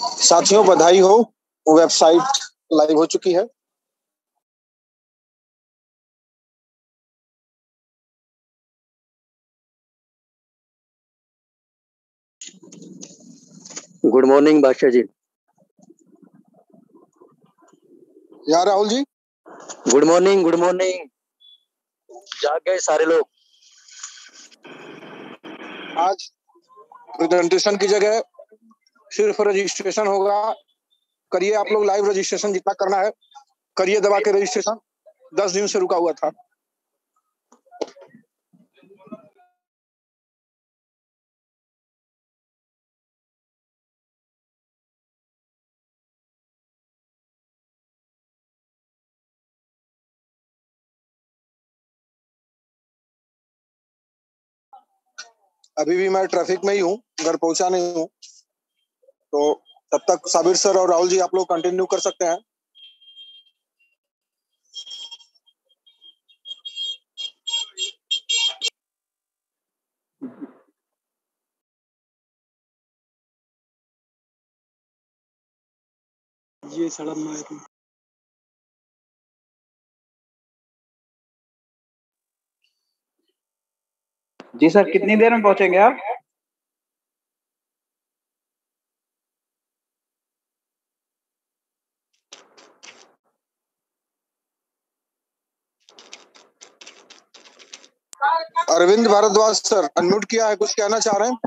साथियों बधाई हो, वेबसाइट लाइव हो चुकी है। Good morning Badshah ji. या Rahul ji, good morning good morning. जाग गए सारे लोग। आज प्रेजेंटेशन की जगह सिर्फ रजिस्ट्रेशन होगा। करिए आप लोग लाइव रजिस्ट्रेशन जितना करना है करिए, दबा के रजिस्ट्रेशन 10 दिन से रुका हुआ था। अभी भी मैं ट्रैफिक में ही हूँ, घर पहुंचा नहीं हूँ, तो तब तक साबिर सर और राहुल जी आप लोग कंटिन्यू कर सकते हैं। ये सड़क में जी सर, कितनी देर में पहुंचेंगे आप? अरविंद भारद्वाज सर अनम्यूट किया है, कुछ कहना चाह रहे हैं?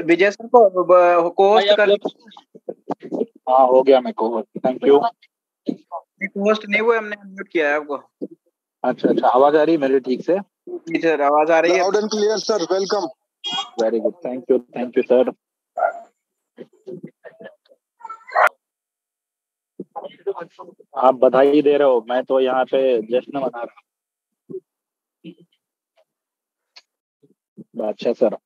विजय सर को होस्ट कर हाँ हो गया, मैं को थैंक यू। होस्ट नहीं हुए, हमने अनम्यूट किया है आपको। अच्छा अच्छा, आवाज आ रही है मेरी ठीक से? जी सर, आवाज आ रही है। Loud and clear sir, welcome. Very good, thank you sir. आप बधाई दे रहे हो, मैं तो यहाँ पे जश्न मना रहा हूँ। बादशाह सर।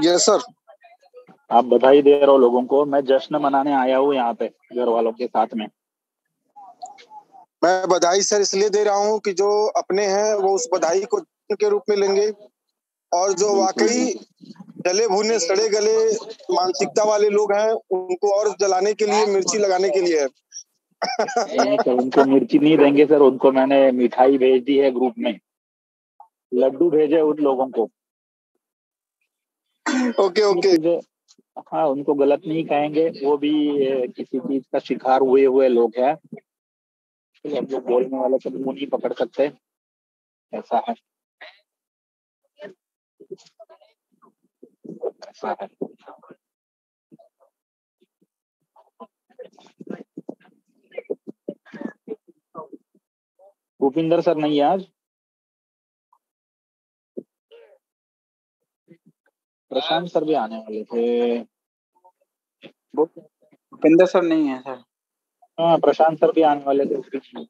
Yes sir. आप बधाई दे रहे हो लोगों को, मैं जश्न मनाने आया हूँ यहाँ पे घर वालों के साथ में। मैं बधाई सर इसलिए दे रहा हूँ कि जो अपने हैं वो उस बधाई को जश्न के रूप में लेंगे, और जो वाकई जले भुने सड़े गले मानसिकता वाले लोग हैं उनको और जलाने के लिए मिर्ची लगाने के लिए है। नहीं सर, उनको मिर्ची नहीं देंगे सर, उनको मैंने मिठाई भेज दी है ग्रुप में, लड्डू भेजे उन लोगों को। Okay okay. हाँ, उनको गलत नहीं कहेंगे, वो भी किसी चीज का शिकार हुए लोग हैं। हम लोग बोलने वाले तो मुंह नहीं पकड़ सकते, ऐसा है ऐसा है। भूपिंदर सर नहीं है आज। प्रशांत सर भी आने वाले थे। भूपिंदर सर नहीं है सर। हाँ, प्रशांत सर भी आने वाले थे उस बीच में।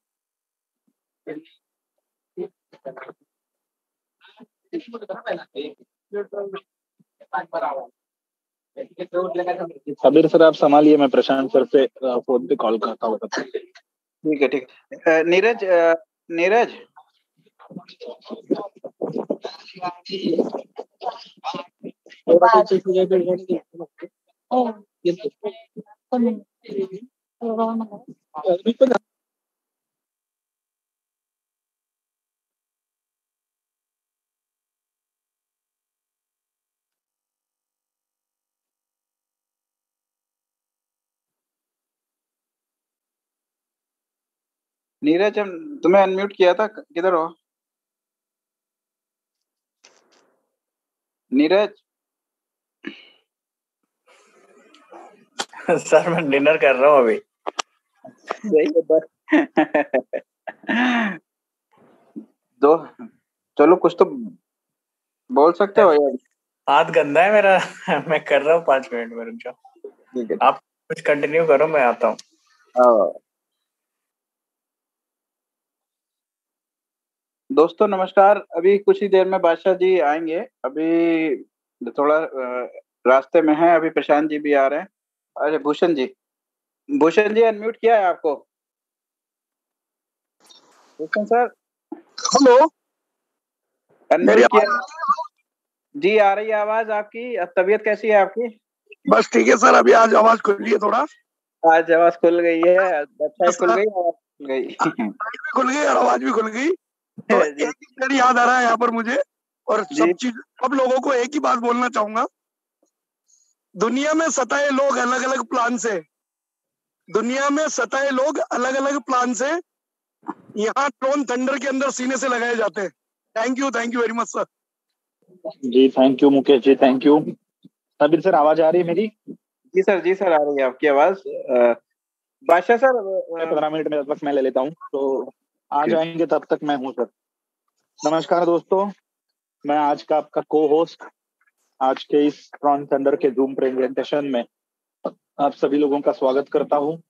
सबीर सर आप संभालिए, मैं प्रशांत सर से फोन पे कॉल करता हूँ। ठीक है ठीक है। नीरज नीरज नीरज, हम तुम्हें अनम्यूट किया था, किधर हो नीरज? सर मैं डिनर कर रहा हूँ अभी। दो चलो, कुछ तो बोल सकते हो यार। हाथ गंदा है मेरा। मैं कर रहा हूँ, 5 मिनट में रुक जाओ। ठीक है, आप कुछ कंटिन्यू करो, मैं आता हूँ। दोस्तों नमस्कार। अभी कुछ ही देर में बादशाह जी आएंगे। अभी थोड़ा रास्ते में है। अभी प्रशांत जी भी आ रहे हैं। अरे भूषण जी अनम्यूट किया है आपको? रोशन सर, हेलो, मेरी अनम्यूट किया। आवाज? जी आ रही है आवाज आपकी। अब तबीयत कैसी है आपकी? बस ठीक है सर, अभी आज आवाज खुल रही है थोड़ा। आज आवाज खुल गई है, वेबसाइट खुल गई, आवाज खुल गई। आवाज भी खुल गई और आवाज भी खुल गई। तो जी एक ही चीज याद आ रहा है यहाँ पर मुझे, और जी सब लोगों को एक ही बात बोलना चाहूंगा। दुनिया में सताए लोग अलग अलग प्लान से, दुनिया में सताए लोग अलग अलग प्लान से, यहाँ ट्रोन थंडर के अंदर सीने से लगाए जाते हैं। Thank you very much sir. जी thank you Mukesh ji, thank you. Sabir sir आवाज आ रही है मेरी? जी सर आ रही है आपकी आवाज। बादशाह सर 15 मिनट में तब तक मैं ले लेता हूँ, तो आ जाएंगे तब तक मैं हूँ सर। नमस्कार दोस्तों, मैं आज का आपका को होस्ट आज के इस ट्रॉन थंडर के जूम प्रेजेंटेशन में आप सभी लोगों का स्वागत करता हूँ।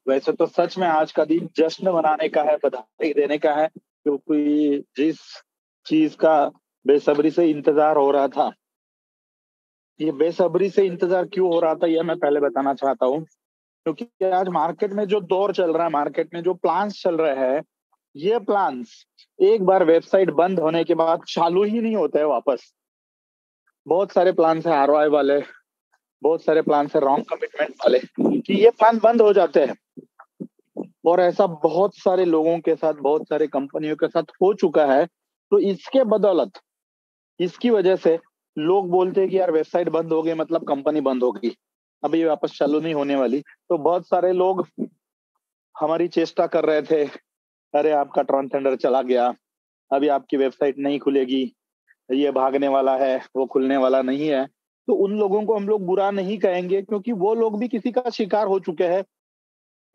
वैसे तो सच में आज का दिन जश्न मनाने का है, बधाई देने का है, क्योंकि जिस चीज का बेसब्री से इंतजार हो रहा था, ये बेसब्री से इंतजार क्यों हो रहा था यह मैं पहले बताना चाहता हूँ। क्योंकि आज मार्केट में जो दौर चल रहा है, मार्केट में जो प्लान्स चल रहे हैं, ये प्लान्स एक बार वेबसाइट बंद होने के बाद चालू ही नहीं होते हैं वापस। बहुत सारे प्लान्स है आरओआई वाले, बहुत सारे प्लान्स है रॉन्ग कमिटमेंट वाले, कि ये प्लान बंद हो जाते हैं। और ऐसा बहुत सारे लोगों के साथ, बहुत सारे कंपनियों के साथ हो चुका है। तो इसके बदौलत, इसकी वजह से लोग बोलते हैं कि यार वेबसाइट बंद हो गई मतलब कंपनी बंद होगी, अभी ये वापस चालू नहीं होने वाली। तो बहुत सारे लोग हमारी चेष्टा कर रहे थे, अरे आपका ट्रॉन थंडर चला गया, अभी आपकी वेबसाइट नहीं खुलेगी, ये भागने वाला है, वो खुलने वाला नहीं है। तो उन लोगों को हम लोग बुरा नहीं कहेंगे, क्योंकि वो लोग भी किसी का शिकार हो चुके हैं।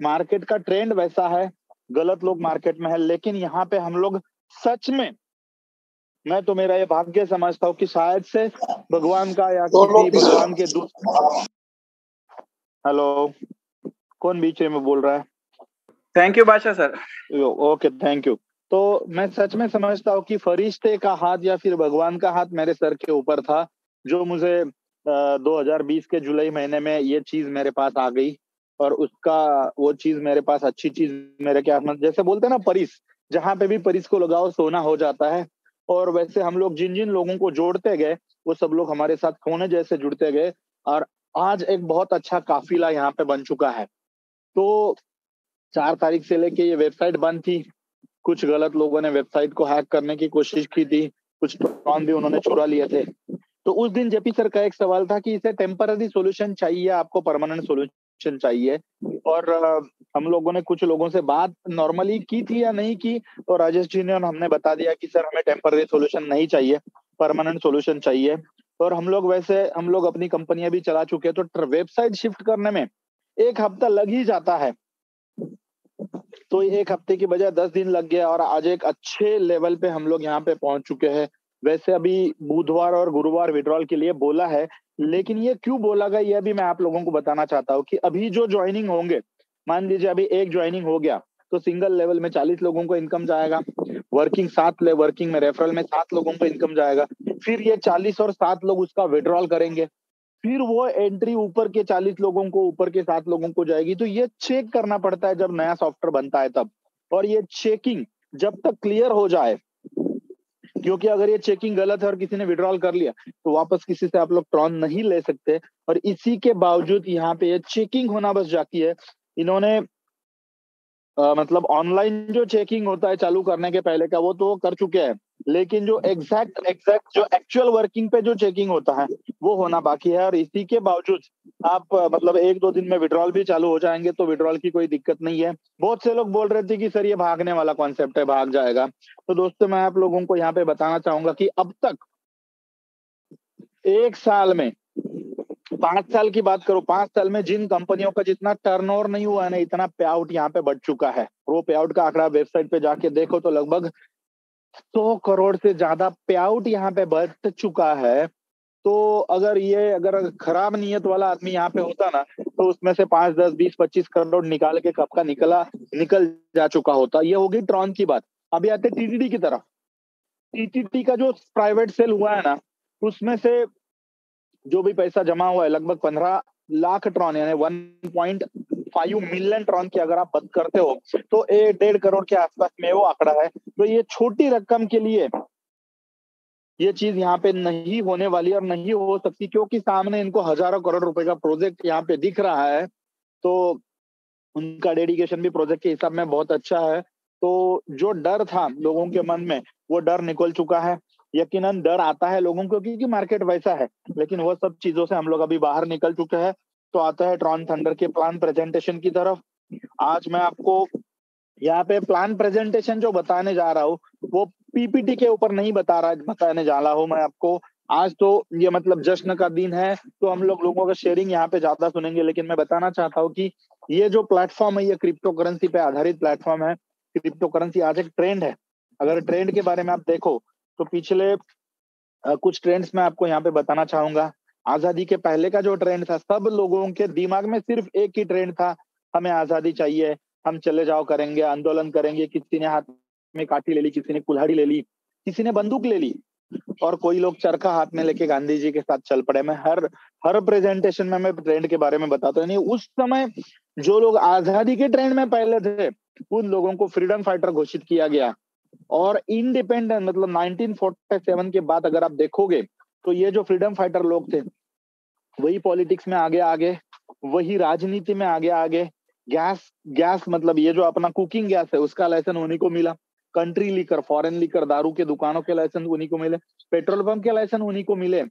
मार्केट का ट्रेंड वैसा है, गलत लोग मार्केट में है। लेकिन यहाँ पे हम लोग सच में, मैं तो मेरा ये भाग्य समझता हूँ कि शायद से भगवान का या किसी भगवान के दूत। हेलो, कौन बीच में बोल रहा है? थैंक यू बादशाह सर। Okay thank you. तो मैं सच में समझता हूँ कि फरिश्ते का हाथ या फिर भगवान का हाथ मेरे सर के ऊपर था, जो मुझे 2020 के जुलाई महीने में ये चीज मेरे पास आ गई। और उसका वो चीज मेरे पास, अच्छी चीज मेरे क्या, जैसे बोलते हैं ना परिस, जहां पे भी परिस को लगाओ सोना हो जाता है। और वैसे हम लोग जिन जिन लोगों को जोड़ते गए, वो सब लोग हमारे साथ सोने जैसे जुड़ते गए। और आज एक बहुत अच्छा काफिला यहाँ पे बन चुका है। तो 4 तारीख से लेके ये वेबसाइट बंद थी, कुछ गलत लोगों ने वेबसाइट को हैक करने की कोशिश की थी, कुछ ट्रॉन भी उन्होंने चुरा लिए थे। तो उस दिन जेपी सर का एक सवाल था कि इसे टेम्पररी सॉल्यूशन चाहिए, आपको परमानेंट सॉल्यूशन चाहिए। और हम लोगों ने कुछ लोगों से बात नॉर्मली की थी या नहीं की, और राजेश जी ने हमने बता दिया कि सर हमें टेम्पररी सॉल्यूशन नहीं चाहिए, परमानेंट सॉल्यूशन चाहिए। और हम लोग अपनी कंपनियां भी चला चुके हैं, तो वेबसाइट शिफ्ट करने में 1 हफ्ता लग ही जाता है। तो 1 हफ्ते की बजाय 10 दिन लग गया, और आज एक अच्छे लेवल पे हम लोग यहाँ पे पहुंच चुके हैं। वैसे अभी बुधवार और गुरुवार विड्रॉल के लिए बोला है, लेकिन ये क्यों बोला गया ये भी मैं आप लोगों को बताना चाहता हूँ। कि अभी जो ज्वाइनिंग होंगे, मान लीजिए अभी एक ज्वाइनिंग हो गया, तो सिंगल लेवल में 40 लोगों को इनकम जाएगा। वर्किंग में रेफरल में 7 लोगों को इनकम जाएगा। फिर ये 40 और 7 लोग उसका विड्रॉल करेंगे, फिर वो एंट्री ऊपर के 40 लोगों को, ऊपर के 7 लोगों को जाएगी। तो ये चेक करना पड़ता है जब नया सॉफ्टवेयर बनता है तब। और ये चेकिंग जब तक क्लियर हो जाए, क्योंकि अगर ये चेकिंग गलत है और किसी ने विड्रॉल कर लिया, तो वापस किसी से आप लोग ट्रॉन नहीं ले सकते। और इसी के बावजूद यहाँ पे ये चेकिंग होना बस बाकी है। इन्होंने मतलब ऑनलाइन जो चेकिंग होता है चालू करने के पहले का, वो तो कर चुके हैं। लेकिन जो एग्जैक्ट जो एक्चुअल वर्किंग पे जो चेकिंग होता है, वो होना बाकी है। और इसी के बावजूद आप मतलब 1-2 दिन में विड्रॉल भी चालू हो जाएंगे, तो विड्रॉल की कोई दिक्कत नहीं है। बहुत से लोग बोल रहे थे कि सर ये भागने वाला कॉन्सेप्ट है, भाग जाएगा। तो दोस्तों मैं आप लोगों को यहाँ पे बताना चाहूंगा कि अब तक 1 साल में, 5 साल की बात करो, 5 साल में जिन कंपनियों का जितना टर्नओवर नहीं हुआ है ना, इतना पे आउट यहाँ पे बढ़ चुका है। वो पे आउट का आंकड़ा वेबसाइट पे जाके देखो तो लगभग 100 करोड़ से ज्यादा पे आउट यहाँ पे बढ़ चुका है। तो अगर खराब नीयत वाला आदमी यहाँ पे होता ना, तो उसमें से 5, 10, 20, 25 करोड़ निकाल के कब का निकल जा चुका होता। ये होगी ट्रॉन की बात। अभी आते टीटीडी की तरफ। टीटीडी का जो प्राइवेट सेल हुआ है ना, उसमें से जो भी पैसा जमा हुआ है लगभग 15 लाख ट्रॉन, यानी 5 मिलियन ट्रॉन की अगर आप बात करते हो तो 1.5 करोड़ के आसपास में वो आंकड़ा है। तो ये छोटी रकम के लिए ये चीज यहाँ पे नहीं होने वाली और नहीं हो सकती, क्योंकि सामने इनको हजारों करोड़ रुपए का प्रोजेक्ट यहाँ पे दिख रहा है। तो उनका डेडिकेशन भी प्रोजेक्ट के हिसाब में बहुत अच्छा है। तो जो डर था लोगों के मन में वो डर निकल चुका है। यकीनन डर आता है लोगों को क्योंकि मार्केट वैसा है, लेकिन वो सब चीजों से हम लोग अभी बाहर निकल चुके हैं। तो आता है ट्रॉन थंडर के प्लान प्रेजेंटेशन की तरफ। आज मैं आपको यहाँ पे प्लान प्रेजेंटेशन जो बताने जा रहा हूँ वो पीपीटी के ऊपर नहीं बताने जा रहा हूँ मैं आपको। आज तो ये मतलब जश्न का दिन है, तो हम लोगों का शेयरिंग यहाँ पे ज्यादा सुनेंगे, लेकिन मैं बताना चाहता हूँ कि ये जो प्लेटफॉर्म है ये क्रिप्टो करेंसी पे आधारित प्लेटफॉर्म है। क्रिप्टो करेंसी आज एक ट्रेंड है। अगर ट्रेंड के बारे में आप देखो तो पिछले कुछ ट्रेंड्स मैं आपको यहाँ पे बताना चाहूंगा। आजादी के पहले का जो ट्रेंड था, सब लोगों के दिमाग में सिर्फ एक ही ट्रेंड था, हमें आजादी चाहिए, हम चले जाओ करेंगे, आंदोलन करेंगे। किसी ने हाथ में काठी ले ली, किसी ने कुल्हाड़ी ले ली, किसी ने बंदूक ले ली, और कोई लोग चरखा हाथ में लेके गांधी जी के साथ चल पड़े। मैं हर प्रेजेंटेशन में मैं ट्रेंड के बारे में बताता हूँ। नहीं, उस समय जो लोग आजादी के ट्रेंड में पहले थे उन लोगों को फ्रीडम फाइटर घोषित किया गया। और इंडिपेंडेंट मतलब 1947 के बाद अगर आप देखोगे तो ये जो फ्रीडम फाइटर लोग थे वही पॉलिटिक्स में आगे, वही राजनीति में आगे। गैस मतलब ये जो अपना कुकिंग गैस है उसका लाइसेंस उन्हीं को मिला। कंट्री लीकर, फॉरेन लीकर, दारू के दुकानों के लाइसेंस उन्हीं को मिले, पेट्रोल पंप के लाइसेंस उन्हीं को मिले।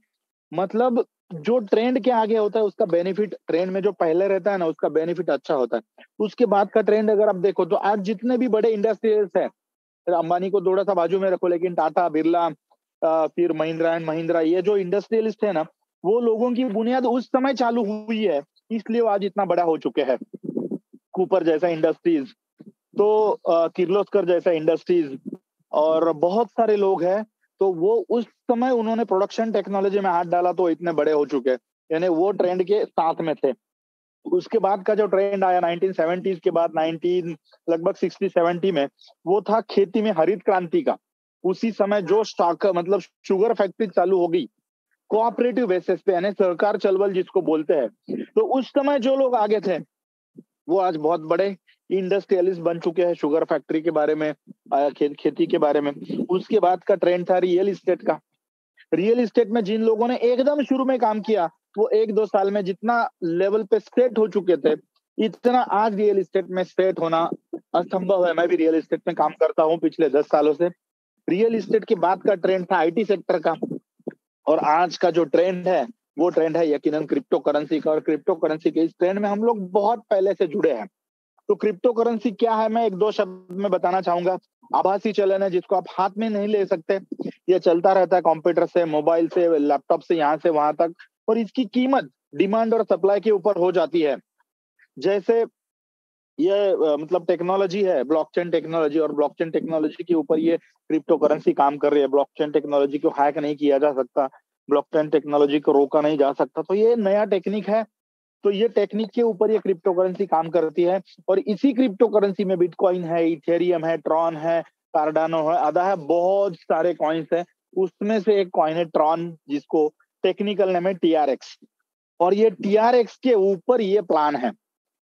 मतलब जो ट्रेंड के आगे होता है उसका बेनिफिट, ट्रेंड में जो पहले रहता है ना उसका बेनिफिट अच्छा होता है। उसके बाद का ट्रेंड अगर आप देखो तो आज जितने भी बड़े इंडस्ट्रियल्स है, अंबानी को थोड़ा सा बाजू में रखो, लेकिन टाटा, बिरला, फिर महिंद्रा एंड महिंद्रा, ये जो इंडस्ट्रियलिस्ट है ना वो लोगों की बुनियाद उस समय चालू हुई है, इसलिए वो आज इतना बड़ा हो चुके हैं। कूपर जैसा इंडस्ट्रीज, तो किर्लोस्कर जैसा इंडस्ट्रीज, और बहुत सारे लोग हैं। तो वो उस समय उन्होंने प्रोडक्शन टेक्नोलॉजी में हाथ डाला तो इतने बड़े हो चुके हैं, यानी वो ट्रेंड के साथ में थे। उसके बाद का जो ट्रेंड आया 1970s के बाद, लगभग 60-70 में, वो था खेती में हरित क्रांति का। उसी समय जो स्टॉक मतलब शुगर फैक्ट्री चालू हो गई कोऑपरेटिव बेसिस पे, यानी सरकार चलवल जिसको बोलते हैं। तो उस समय जो लोग आगे थे वो आज बहुत बड़े इंडस्ट्रियलिस्ट बन चुके हैं शुगर फैक्ट्री के बारे में, खेती के बारे में। उसके बाद का ट्रेंड था रियल इस्टेट का। रियल इस्टेट में जिन लोगों ने एकदम शुरू में काम किया वो 1-2 साल में जितना लेवल पे सेट हो चुके थे, इतना आज रियल इस्टेट में सेट होना असंभव है। मैं भी रियल इस्टेट में काम करता हूँ पिछले 10 सालों से। रियल इस्टेट के बाद का ट्रेंड था आईटी सेक्टर का, और आज का जो ट्रेंड है वो ट्रेंड है यकीनन क्रिप्टो करेंसी का। और क्रिप्टो करेंसी के इस ट्रेंड में हम लोग बहुत पहले से जुड़े हैं। तो क्रिप्टो करेंसी क्या है, मैं 1-2 शब्द में बताना चाहूंगा। आभासी चलन है जिसको आप हाथ में नहीं ले सकते, ये चलता रहता है कंप्यूटर से, मोबाइल से, लैपटॉप से, यहाँ से वहां तक, और इसकी कीमत डिमांड और सप्लाई के ऊपर हो जाती है। जैसे ये मतलब टेक्नोलॉजी है ब्लॉकचेन टेक्नोलॉजी, और ब्लॉकचेन टेक्नोलॉजी के ऊपर ये क्रिप्टो करेंसी काम कर रही है। ब्लॉकचेन टेक्नोलॉजी को हैक नहीं किया जा सकता, ब्लॉकचेन टेक्नोलॉजी को रोका नहीं जा सकता। तो ये नया टेक्निक है, तो ये टेक्निक के ऊपर ये क्रिप्टो करेंसी काम करती है। और इसी क्रिप्टो करेंसी में बिटकॉइन है, इथेरियम है, ट्रॉन है, कार्डानो है, आधा है, बहुत सारे कॉइन्स है। उसमें से एक कॉइन है ट्रॉन, जिसको टेक्निकल नेम है TRX, और ये TRX के ऊपर ये प्लान है।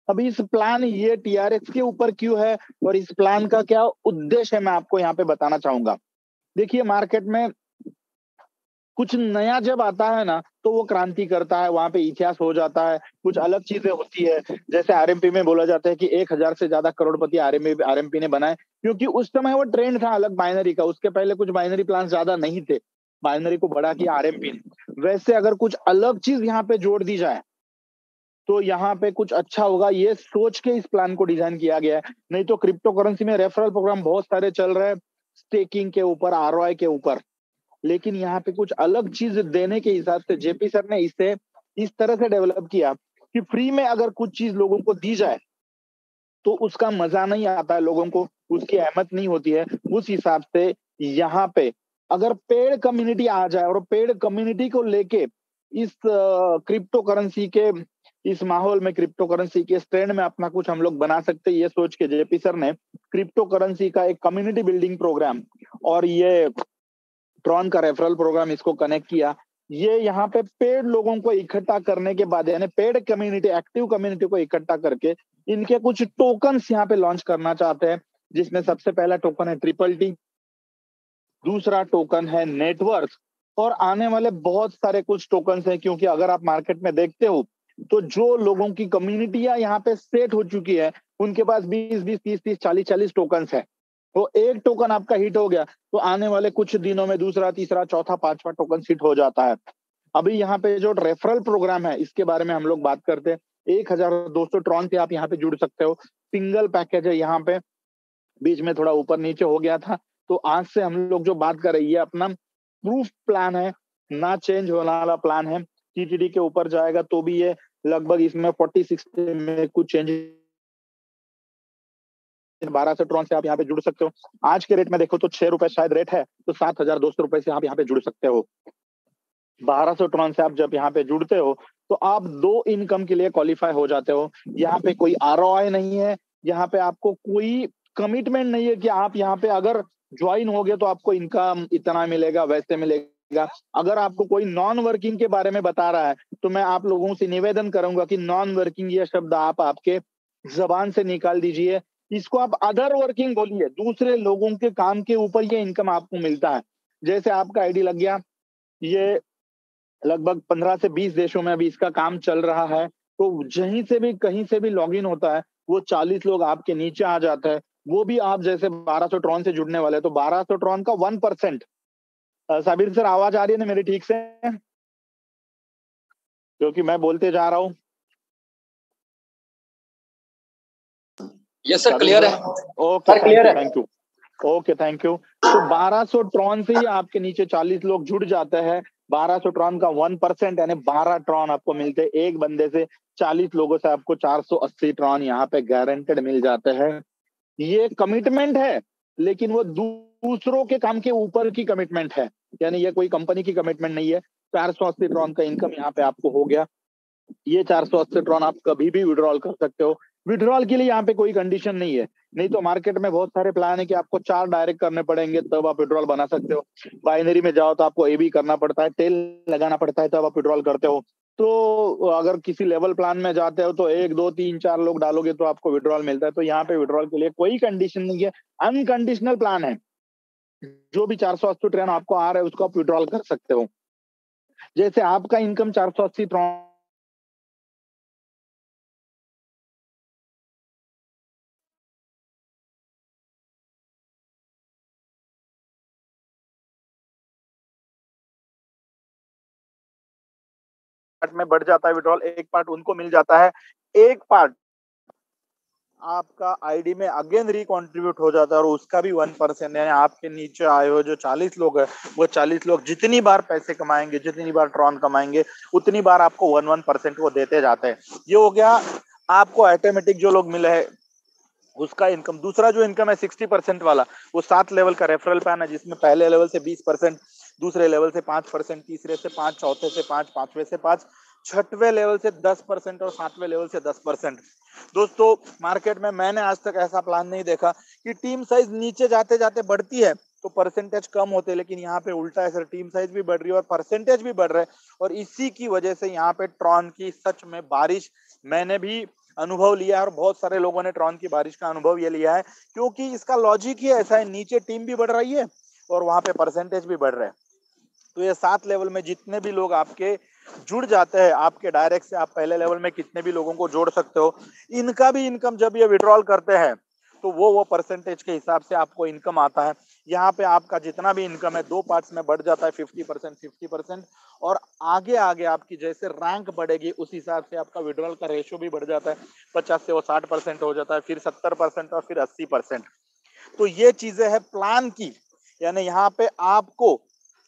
अभी इस प्लान ये TRX के ऊपर क्यों है और इस प्लान का क्या उद्देश्य है मैं आपको यहाँ पे बताना चाहूंगा। देखिए, मार्केट में कुछ नया जब आता है ना तो वो क्रांति करता है, वहां पे इतिहास हो जाता है, कुछ अलग चीजें होती है। जैसे RMP में बोला जाता है कि 1000 से ज्यादा करोड़पति RMP ने बनाए, क्योंकि उस समय वो ट्रेंड था अलग बाइनरी का। उसके पहले कुछ बाइनरी प्लान ज्यादा नहीं थे, बाइनरी को बड़ा किया RMP ने। वैसे अगर कुछ अलग चीज यहाँ पे जोड़ दी जाए तो यहाँ पे कुछ अच्छा होगा, ये सोच के इस प्लान को डिजाइन किया गया है। नहीं तो क्रिप्टो करेंसी में रेफरल प्रोग्राम बहुत सारे चल रहे हैं, स्टेकिंग के ऊपर, ROI के ऊपर, लेकिन यहाँ पे कुछ अलग चीज देने के हिसाब से JP सर ने इसे इस तरह से डेवलप किया कि फ्री में अगर कुछ चीज लोगों को दी जाए तो उसका मजा नहीं आता है, लोगों को उसकी अहमियत नहीं होती है। उस हिसाब से यहाँ पे अगर पेड कम्युनिटी आ जाए और पेड कम्युनिटी को लेके इस क्रिप्टो करेंसी के इस माहौल में, क्रिप्टो करेंसी के ट्रेंड में अपना कुछ हम लोग बना सकते हैं, ये सोच के JP सर ने क्रिप्टो करेंसी का एक कम्युनिटी बिल्डिंग प्रोग्राम और ये ट्रॉन का रेफरल प्रोग्राम इसको कनेक्ट किया। ये यहाँ पे पेड लोगों को इकट्ठा करने के बाद, यानी पेड कम्युनिटी, एक्टिव कम्युनिटी को इकट्ठा करके इनके कुछ टोकन्स यहाँ पे लॉन्च करना चाहते हैं, जिसमें सबसे पहला टोकन है ट्रिपल टी, दूसरा टोकन है नेटवर्थ, और आने वाले बहुत सारे कुछ टोकन्स हैं। क्योंकि अगर आप मार्केट में देखते हो तो जो लोगों की कम्युनिटियां यहाँ पे सेट हो चुकी है, उनके पास 20-20, 30-30, 40-40 टोकन्स है। तो एक टोकन आपका हिट हो गया तो आने वाले कुछ दिनों में दूसरा, तीसरा, चौथा, पांचवा टोकन हिट हो जाता है। अभी यहाँ पे जो रेफरल प्रोग्राम है, इसके बारे में हम लोग बात करते हैं। 1200 ट्रॉन से आप यहाँ पे जुड़ सकते हो। सिंगल पैकेज है यहाँ पे, बीच में थोड़ा ऊपर नीचे हो गया था। तो आज से हम लोग जो बात कर रहे हैं, ये अपना प्रूफ प्लान है, ना चेंज होने वाला प्लान है। टीटीडी के ऊपर जाएगा तो भी ये लगभग इसमें 40-60 में कुछ चेंज। 1200 ट्रॉन से आप यहाँ पे जुड़ सकते हो। आज के रेट में देखो तो 6 रुपए शायद रेट है, तो 7,200 रुपए से आप यहाँ पे जुड़ सकते हो। 1200 ट्रॉन से आप जब यहाँ पे जुड़ते हो तो आप 2 इनकम के लिए क्वालिफाई हो जाते हो। यहाँ पे कोई आरओआई नहीं है, यहाँ पे आपको कोई कमिटमेंट नहीं है कि आप यहाँ पे अगर ज्वाइन हो गए तो आपको इनकम इतना मिलेगा, वैसे मिलेगा। अगर आपको कोई नॉन वर्किंग के बारे में बता रहा है तो मैं आप लोगों से निवेदन करूंगा कि नॉन वर्किंग ये शब्द आप आपके जबान से निकाल दीजिए। इसको आप अदर वर्किंग बोलिए। दूसरे लोगों के काम के ऊपर ये इनकम आपको मिलता है। जैसे आपका आईडी लग गया, ये लगभग 15 से 20 देशों में अभी इसका काम चल रहा है। तो जहीं से भी कहीं से भी लॉगिन होता है, वो 40 लोग आपके नीचे आ जाता है। वो भी आप जैसे 1200 ट्रॉन से जुड़ने वाले, तो 1200 ट्रॉन का 1%। साबिर सर, आवाज आ रही है ना मेरी ठीक से? क्योंकि मैं बोलते जा रहा हूँ। यस सर, क्लियर है। Okay, thank you. Okay, thank you. तो 1200 ट्रॉन से ही आपके नीचे 40 लोग जुड़ जाते हैं। 1200 ट्रॉन का 1% यानी 12 ट्रॉन आपको मिलते हैं। एक बंदे से 40 लोगों से आपको 480 ट्रॉन यहाँ पे गारंटेड मिल जाते हैं। ये कमिटमेंट है, लेकिन वो दूसरों के काम के ऊपर की कमिटमेंट है, यानी ये कोई कंपनी की कमिटमेंट नहीं है। 480 ट्रॉन का इनकम यहाँ पे आपको हो गया। ये 480 ट्रॉन आप कभी भी विड्रॉल कर सकते हो। विड्रॉल के लिए यहाँ पे कोई कंडीशन नहीं है। नहीं तो मार्केट में बहुत सारे प्लान है कि आपको 4 डायरेक्ट करने पड़ेंगे तब आप विड्रॉल बना सकते हो। बाइनरी में जाओ तो आपको एबी करना पड़ता है, टेल लगाना पड़ता है, तब आप विड्रॉल करते हो। तो अगर किसी लेवल प्लान में जाते हो तो 1, 2, 3, 4 लोग डालोगे तो आपको विड्रॉल मिलता है। तो यहाँ पे विड्रॉल के लिए कोई कंडीशन नहीं है, अनकंडीशनल प्लान है। जो भी 480 ट्रॉन आपको आ रहा है उसको आप विड्रॉल कर सकते हो। जैसे आपका इनकम 480 ट्रॉन पार्ट में बढ़ जाता है विड्रॉल, एक पार्ट उनको मिल जाता है, एक पार्ट आपका आईडी में अगेन रिकॉन्ट्रीब्यूट हो जाता है और उसका भी 1%। यानी आपके नीचे आए हो जो 40 लोग है, वो 40 लोग जितनी बार पैसे कमाएंगे, जितनी बार ट्रॉन कमाएंगे, उतनी बार आपको 1% वो देते जाते हैं। ये हो गया आपको ऑटोमेटिक जो लोग मिले हैं उसका इनकम। दूसरा जो इनकम है 60% वाला, वो 7 लेवल का रेफरल प्लान है, जिसमें पहले लेवल से 20%, दूसरे लेवल से 5%, तीसरे से 5%, चौथे से 5%, पांचवे से 5%, छठवें लेवल से 10% और 7वें लेवल से 10%। दोस्तों, मार्केट में मैंने आज तक ऐसा प्लान नहीं देखा कि टीम साइज नीचे जाते जाते बढ़ती है तो परसेंटेज कम होते, लेकिन यहाँ पे उल्टा है सर, टीम साइज भी बढ़ रही है और परसेंटेज भी बढ़ रहा है। और इसी की वजह से यहाँ पे ट्रॉन की सच में बारिश मैंने भी अनुभव लिया है और बहुत सारे लोगों ने ट्रॉन की बारिश का अनुभव ये लिया है, क्योंकि इसका लॉजिक ही ऐसा है, नीचे टीम भी बढ़ रही है और वहां पे परसेंटेज भी बढ़ रहा है। तो ये 7 लेवल में जितने भी लोग आपके जुड़ जाते हैं, आपके डायरेक्ट से आप पहले लेवल में कितने भी लोगों को जोड़ सकते हो, इनका भी इनकम जब ये विड्रॉल करते हैं तो वो परसेंटेज के हिसाब से आपको इनकम आता है। यहाँ पे आपका जितना भी इनकम है 2 पार्ट्स में बढ़ जाता है, 50%, 50%। और आगे आगे आपकी जैसे रैंक बढ़ेगी उस हिसाब से आपका विड्रॉल का रेशियो भी बढ़ जाता है। 50 से वो 60% हो जाता है, फिर 70% और फिर 80%। तो ये चीजें है प्लान की, यानी यहाँ पे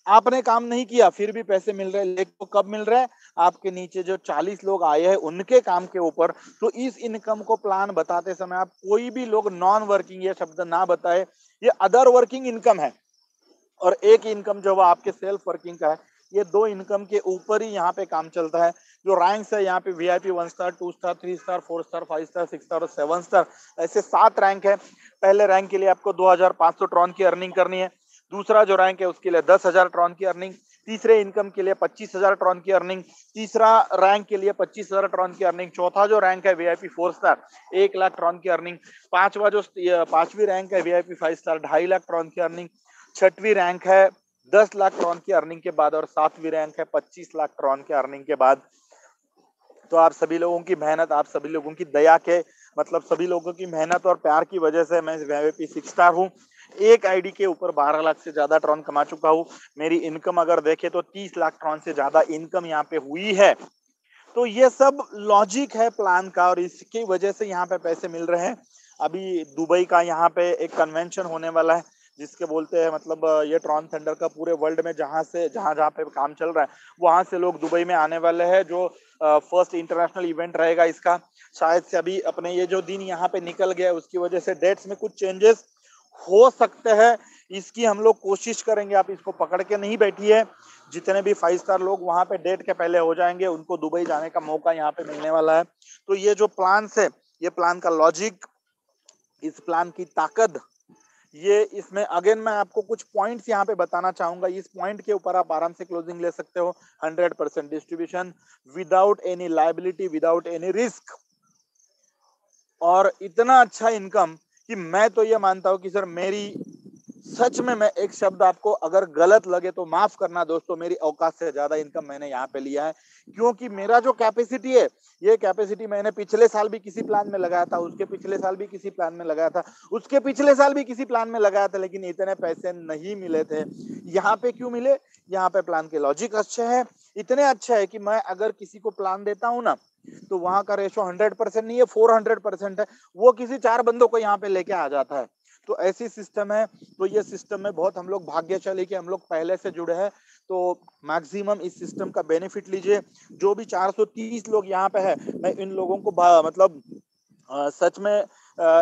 आपने काम नहीं किया फिर भी पैसे मिल रहे हैं, लेकिन तो कब मिल रहा है? आपके नीचे जो 40 लोग आए हैं उनके काम के ऊपर। तो इस इनकम को प्लान बताते समय आप कोई भी लोग नॉन वर्किंग ये शब्द ना बताए, ये अदर वर्किंग इनकम है। और एक इनकम जो वो आपके सेल्फ वर्किंग का है। ये 2 इनकम के ऊपर ही यहाँ पे काम चलता है। जो रैंक्स है यहाँ पे VIP 1 star, 2 star, 3 star, 4 star, 5 star, 6 star और 7 स्टार, ऐसे 7 रैंक है। पहले रैंक के लिए आपको 2500 ट्रॉन की अर्निंग करनी है। दूसरा जो रैंक है उसके लिए 10,000 ट्रॉन की अर्निंग। तीसरे इनकम के लिए 25,000 ट्रॉन की अर्निंग, तीसरा रैंक के लिए 25,000 ट्रॉन की अर्निंग, चौथा जो रैंक है वीआईपी 4 स्टार 1 लाख ट्रॉन की अर्निंग, पांचवी रैंक है वीआईपी 5 स्टार 2.5 लाख ट्रॉन की अर्निंग, छठवीं रैंक है 10 लाख ट्रॉन की अर्निंग के बाद और सातवीं रैंक है 25 लाख ट्रॉन की अर्निंग के बाद। तो आप सभी लोगों की मेहनत, आप सभी लोगों की दया के मतलब सभी लोगों की मेहनत और प्यार की वजह से मैं वीआईपी 6 स्टार हूँ। एक आईडी के ऊपर 12 लाख से ज्यादा ट्रॉन कमा चुका हूँ। मेरी इनकम अगर देखे तो 30 लाख ट्रॉन से ज्यादा इनकम यहाँ पे हुई है। तो ये सब लॉजिक है प्लान का और इसकी वजह से यहाँ पे पैसे मिल रहे हैं। अभी दुबई का यहाँ पे एक कन्वेंशन होने वाला है जिसके बोलते हैं मतलब ये ट्रॉन थंडर का पूरे वर्ल्ड में जहाँ पे काम चल रहा है वहां से लोग दुबई में आने वाले हैं। जो फर्स्ट इंटरनेशनल इवेंट रहेगा इसका, शायद से अभी अपने ये जो दिन यहाँ पे निकल गया उसकी वजह से डेट्स में कुछ चेंजेस हो सकते हैं। इसकी हम लोग कोशिश करेंगे, आप इसको पकड़ के नहीं बैठिए। जितने भी 5 स्टार लोग वहां पे डेट के पहले हो जाएंगे उनको दुबई जाने का मौका यहाँ पे मिलने वाला है। तो ये जो प्लान है, ये प्लान का लॉजिक, इस प्लान की ताकत, ये इसमें अगेन मैं आपको कुछ पॉइंट्स यहाँ पे बताना चाहूंगा। इस पॉइंट के ऊपर आप आराम से क्लोजिंग ले सकते हो। 100% distribution without any liability, without any risk, और इतना अच्छा इनकम कि मैं तो ये मानता हूं कि सर मेरी सच में, मैं एक शब्द आपको अगर गलत लगे तो माफ करना दोस्तों, मेरी औकात से ज्यादा इनकम मैंने यहाँ पे लिया है। क्योंकि मेरा जो कैपेसिटी है, ये कैपेसिटी मैंने पिछले साल भी किसी प्लान में लगाया था, उसके पिछले साल भी किसी प्लान में लगाया था, उसके पिछले साल भी किसी प्लान में लगाया था, लेकिन इतने पैसे नहीं मिले थे। यहाँ पे क्यों मिले? यहाँ पे प्लान के लॉजिक अच्छे है, इतने अच्छे है कि मैं अगर किसी को प्लान देता हूँ ना तो वहां का रेशो 100% नहीं है, 400% है। वो किसी 4 बंदों को यहाँ पे लेके आ जाता है। तो ऐसी सिस्टम है। तो ये सिस्टम में बहुत हम लोग भाग्यशाली कि हम लोग पहले से जुड़े हैं। तो मैक्सिमम इस सिस्टम का बेनिफिट लीजिए। जो भी 430 लोग यहाँ पे है, मैं इन लोगों को मतलब सच में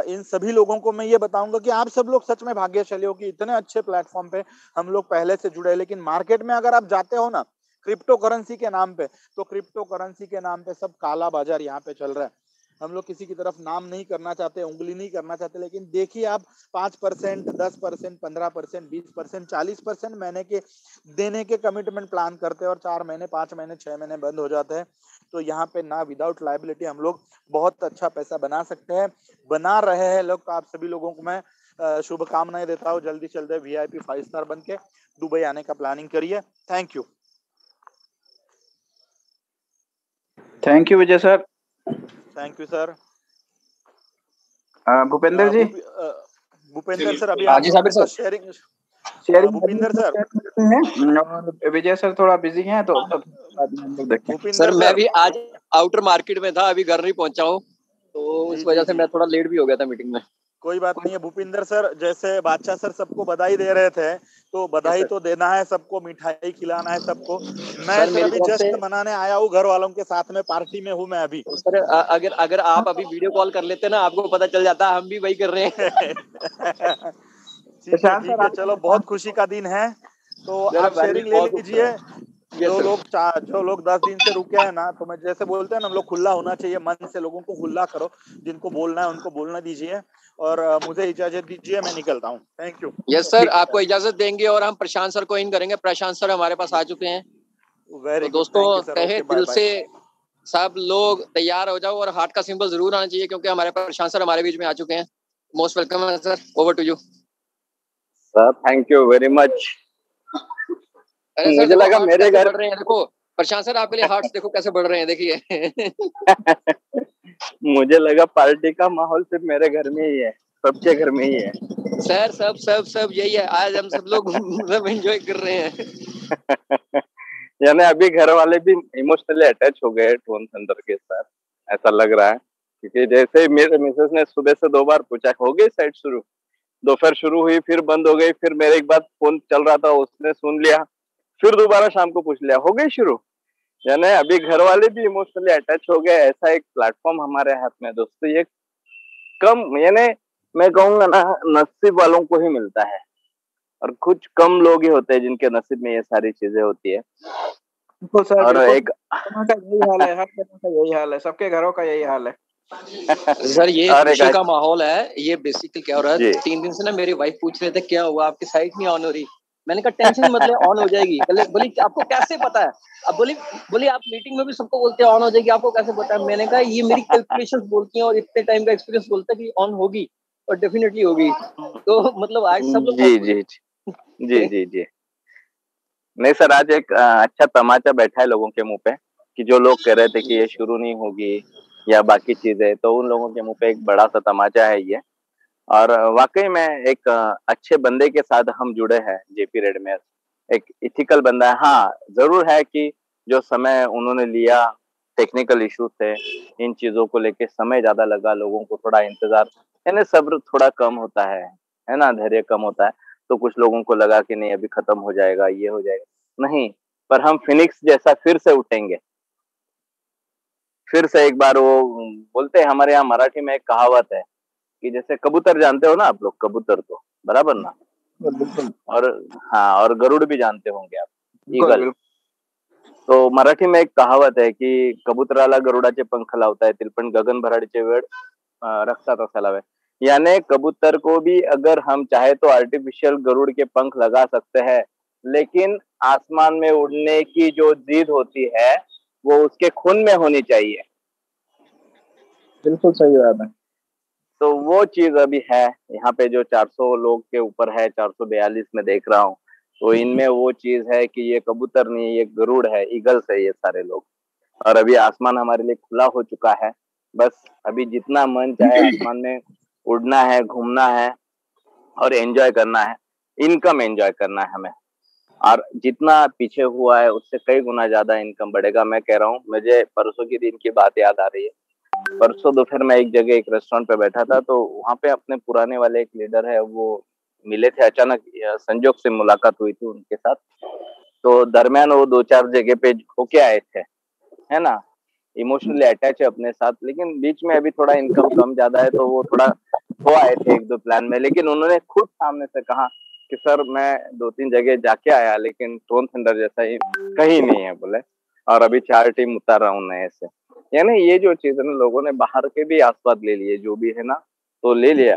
इन सभी लोगों को मैं ये बताऊंगा कि आप सब लोग सच में भाग्यशाली हो कि इतने अच्छे प्लेटफॉर्म पे हम लोग पहले से जुड़े। लेकिन मार्केट में अगर आप जाते हो ना क्रिप्टो करेंसी के नाम पे, तो क्रिप्टो करेंसी के नाम पे सब काला बाजार यहाँ पे चल रहा है। हम लोग किसी की तरफ नाम नहीं करना चाहते, उंगली नहीं करना चाहते, लेकिन देखिए आप 5%, 10%, 15%, 20%, 40% महीने के देने के कमिटमेंट प्लान करते हैं और 4 महीने, 5 महीने, 6 महीने बंद हो जाते हैं। तो यहाँ पे ना विदाउट लायबिलिटी हम लोग बहुत अच्छा पैसा बना सकते हैं, बना रहे हैं लोग। तो आप सभी लोगों को मैं शुभकामनाएं देता हूँ। जल्दी चलते वीआईपी 5 स्टार बन के दुबई आने का प्लानिंग करिए। Thank you. Thank you Vijay sir. Thank you sir. Bhupendra ji, Bhupendra sir अभी जी Sabir sir sharing Bhupendra sir हैं और विजय सर थोड़ा बिजी हैं तो हम लोग देखें। सर मैं भी आज आउटर मार्केट में था, अभी घर नहीं पहुंचा हूँ, तो उस वजह से मैं थोड़ा लेट भी हो गया था मीटिंग में। कोई बात नहीं है भूपिंदर सर, जैसे बादशाह सर सबको बधाई दे रहे थे, तो बधाई तो देना है सबको, मिठाई खिलाना है सबको। मैं सर अभी जस्ट मनाने आया हूँ, घर वालों के साथ में पार्टी में हूँ मैं अभी। सर अगर आप अभी वीडियो कॉल कर लेते ना, आपको पता चल जाता हम भी वही कर रहे हैं। ठीक है, चलो बहुत खुशी का दिन है। तो आप शेयरिंग ले लीजिए। जो लोग 10 दिन से रुके हैं ना, तो मैं जैसे बोलते हैं ना, हम लोग खुला होना चाहिए, मन से लोगों को खुला करो, जिनको बोलना है उनको बोलना दीजिए। और मुझे इजाजत दीजिए, मैं निकलता हूँ। Thank you. यस सर, आपको इजाजत देंगे और हम प्रशांत सर को इन करेंगे। प्रशांत सर हमारे पास आ चुके हैं। तो दोस्तों कहे दिल से सब लोग तैयार हो जाओ और हार्ट का सिंबल जरूर आना चाहिए, क्योंकि हमारे प्रशांत सर हमारे बीच में आ चुके हैं। मोस्ट वेलकम है sir, over to you sir. Thank you very much. अरे मुझे लगा मेरे घर बढ़ रहे हैं, देखो प्रशांत सर आपके लिए हार्ट्स देखो कैसे बढ़ रहे हैं, देखिए। मुझे लगा पार्टी का माहौल सिर्फ मेरे घर में ही है, सबके घर में ही है। सर सब यही है, आज हम सब लोग सब एंजॉय कर रहे हैं। यानी अभी घर वाले भी इमोशनली अटैच हो गए ट्रॉन थंडर के साथ, ऐसा लग रहा है। क्योंकि जैसे मेरे मिसेस ने सुबह से 2 बार पूछा, हो गई साइट शुरू, दोपहर शुरू हुई, फिर बंद हो गई, फिर मेरे एक बार फोन चल रहा था उसने सुन लिया, फिर दोबारा शाम को पूछ लिया, हो गई शुरू। यानी अभी घर वाले भी इमोशनली अटैच हो गए। ऐसा एक प्लेटफॉर्म हमारे हाथ में दोस्तों, ये कम, यानी मैं कहूंगा ना, नसीब वालों को ही मिलता है और कुछ कम लोग ही होते हैं जिनके नसीब में ये सारी चीजें होती है। तो सर और एक यही हाल है, हर जगह का यही हाल है, सबके घरों का यही हाल है। सर ये खुशी का माहौल है। ये बेसिकली क्या हो रहा है, 3 दिन से ना मेरी वाइफ पूछ रहे थे क्या हुआ आपकी साइट नहीं ऑन हो रही, मैंने कहा टेंशन मत ले, ऑन हो जाएगी। बोली आपको कैसे पता है? अब बोली आप मीटिंग में भी सबको बोलते हैं ऑन हो जाएगी, आपको कैसे पता है? मैंने कहा ये मेरी कैलकुलेशंस बोलती हैं और इतने टाइम का एक्सपीरियंस बोलता है कि ऑन होगी और डेफिनेटली होगी। तो मतलब आज सब लोग जी। नहीं सर, आज एक अच्छा तमाचा बैठा है लोगों के मुंह पे कि जो लोग कह रहे थे कि ये शुरू नहीं होगी या बाकी चीजें, तो उन लोगों के मुंह पे एक बड़ा सा तमाचा है ये। और वाकई में एक अच्छे बंदे के साथ हम जुड़े हैं, जेपी रेडमेयर एक इथिकल बंदा है। हाँ जरूर है कि जो समय उन्होंने लिया, टेक्निकल इशू थे, इन चीजों को लेके समय ज्यादा लगा, लोगों को थोड़ा इंतजार, यानी सब्र थोड़ा कम होता है ना, धैर्य कम होता है। तो कुछ लोगों को लगा कि नहीं अभी खत्म हो जाएगा, ये हो जाएगा, नहीं, पर हम फिनिक्स जैसा फिर से उठेंगे, फिर से एक बार। वो बोलते हैं हमारे यहाँ मराठी में एक कहावत है कि जैसे कबूतर जानते हो ना आप लोग, कबूतर तो बराबर ना, और हाँ, और गरुड़ भी जानते होंगे आप, ईगल। तो मराठी में एक कहावत है कि कबुतराला गरुडाचे पंख लावता येतील पण गगन भराडीचे वेळ रखतात असावे। यानी कबूतर को भी अगर हम चाहे तो आर्टिफिशियल गरुड़ के पंख लगा सकते हैं, लेकिन आसमान में उड़ने की जो जिद होती है वो उसके खून में होनी चाहिए। बिल्कुल सही बात है। तो वो चीज अभी है यहाँ पे, जो 400 लोग के ऊपर है, 442 में देख रहा हूँ, तो इनमें वो चीज है कि ये कबूतर नहीं, ये गरुड़ है, ईगल्स है ये सारे लोग। और अभी आसमान हमारे लिए खुला हो चुका है, बस अभी जितना मन चाहे आसमान में उड़ना है, घूमना है और एंजॉय करना है, इनकम एंजॉय करना है हमें। और जितना पीछे हुआ है उससे कई गुना ज्यादा इनकम बढ़ेगा। मैं कह रहा हूँ, मुझे परसों के दिन की बात याद आ रही है। परसों दोपहर में एक जगह एक रेस्टोरेंट पे बैठा था, तो वहां पे अपने पुराने वाले एक लीडर है, वो मिले थे, अचानक संजोग से मुलाकात हुई थी उनके साथ। तो दरमियान वो 2-4 जगह पे होके आए थे, है ना, इमोशनली अटैच है अपने साथ, लेकिन बीच में अभी थोड़ा इनकम कम ज्यादा है, तो वो थोड़ा हो आए थे 1-2 प्लान में, लेकिन उन्होंने खुद सामने से कहा कि सर मैं 2-3 जगह जाके आया, लेकिन ट्रोन थंडर जैसा ही कहीं नहीं है बोले, और अभी 4 टीम उतार रहा हूँ नए से। यानी ये जो चीज है ना, लोगों ने बाहर के भी आस्वाद ले लिए, जो भी है ना, तो ले लिया,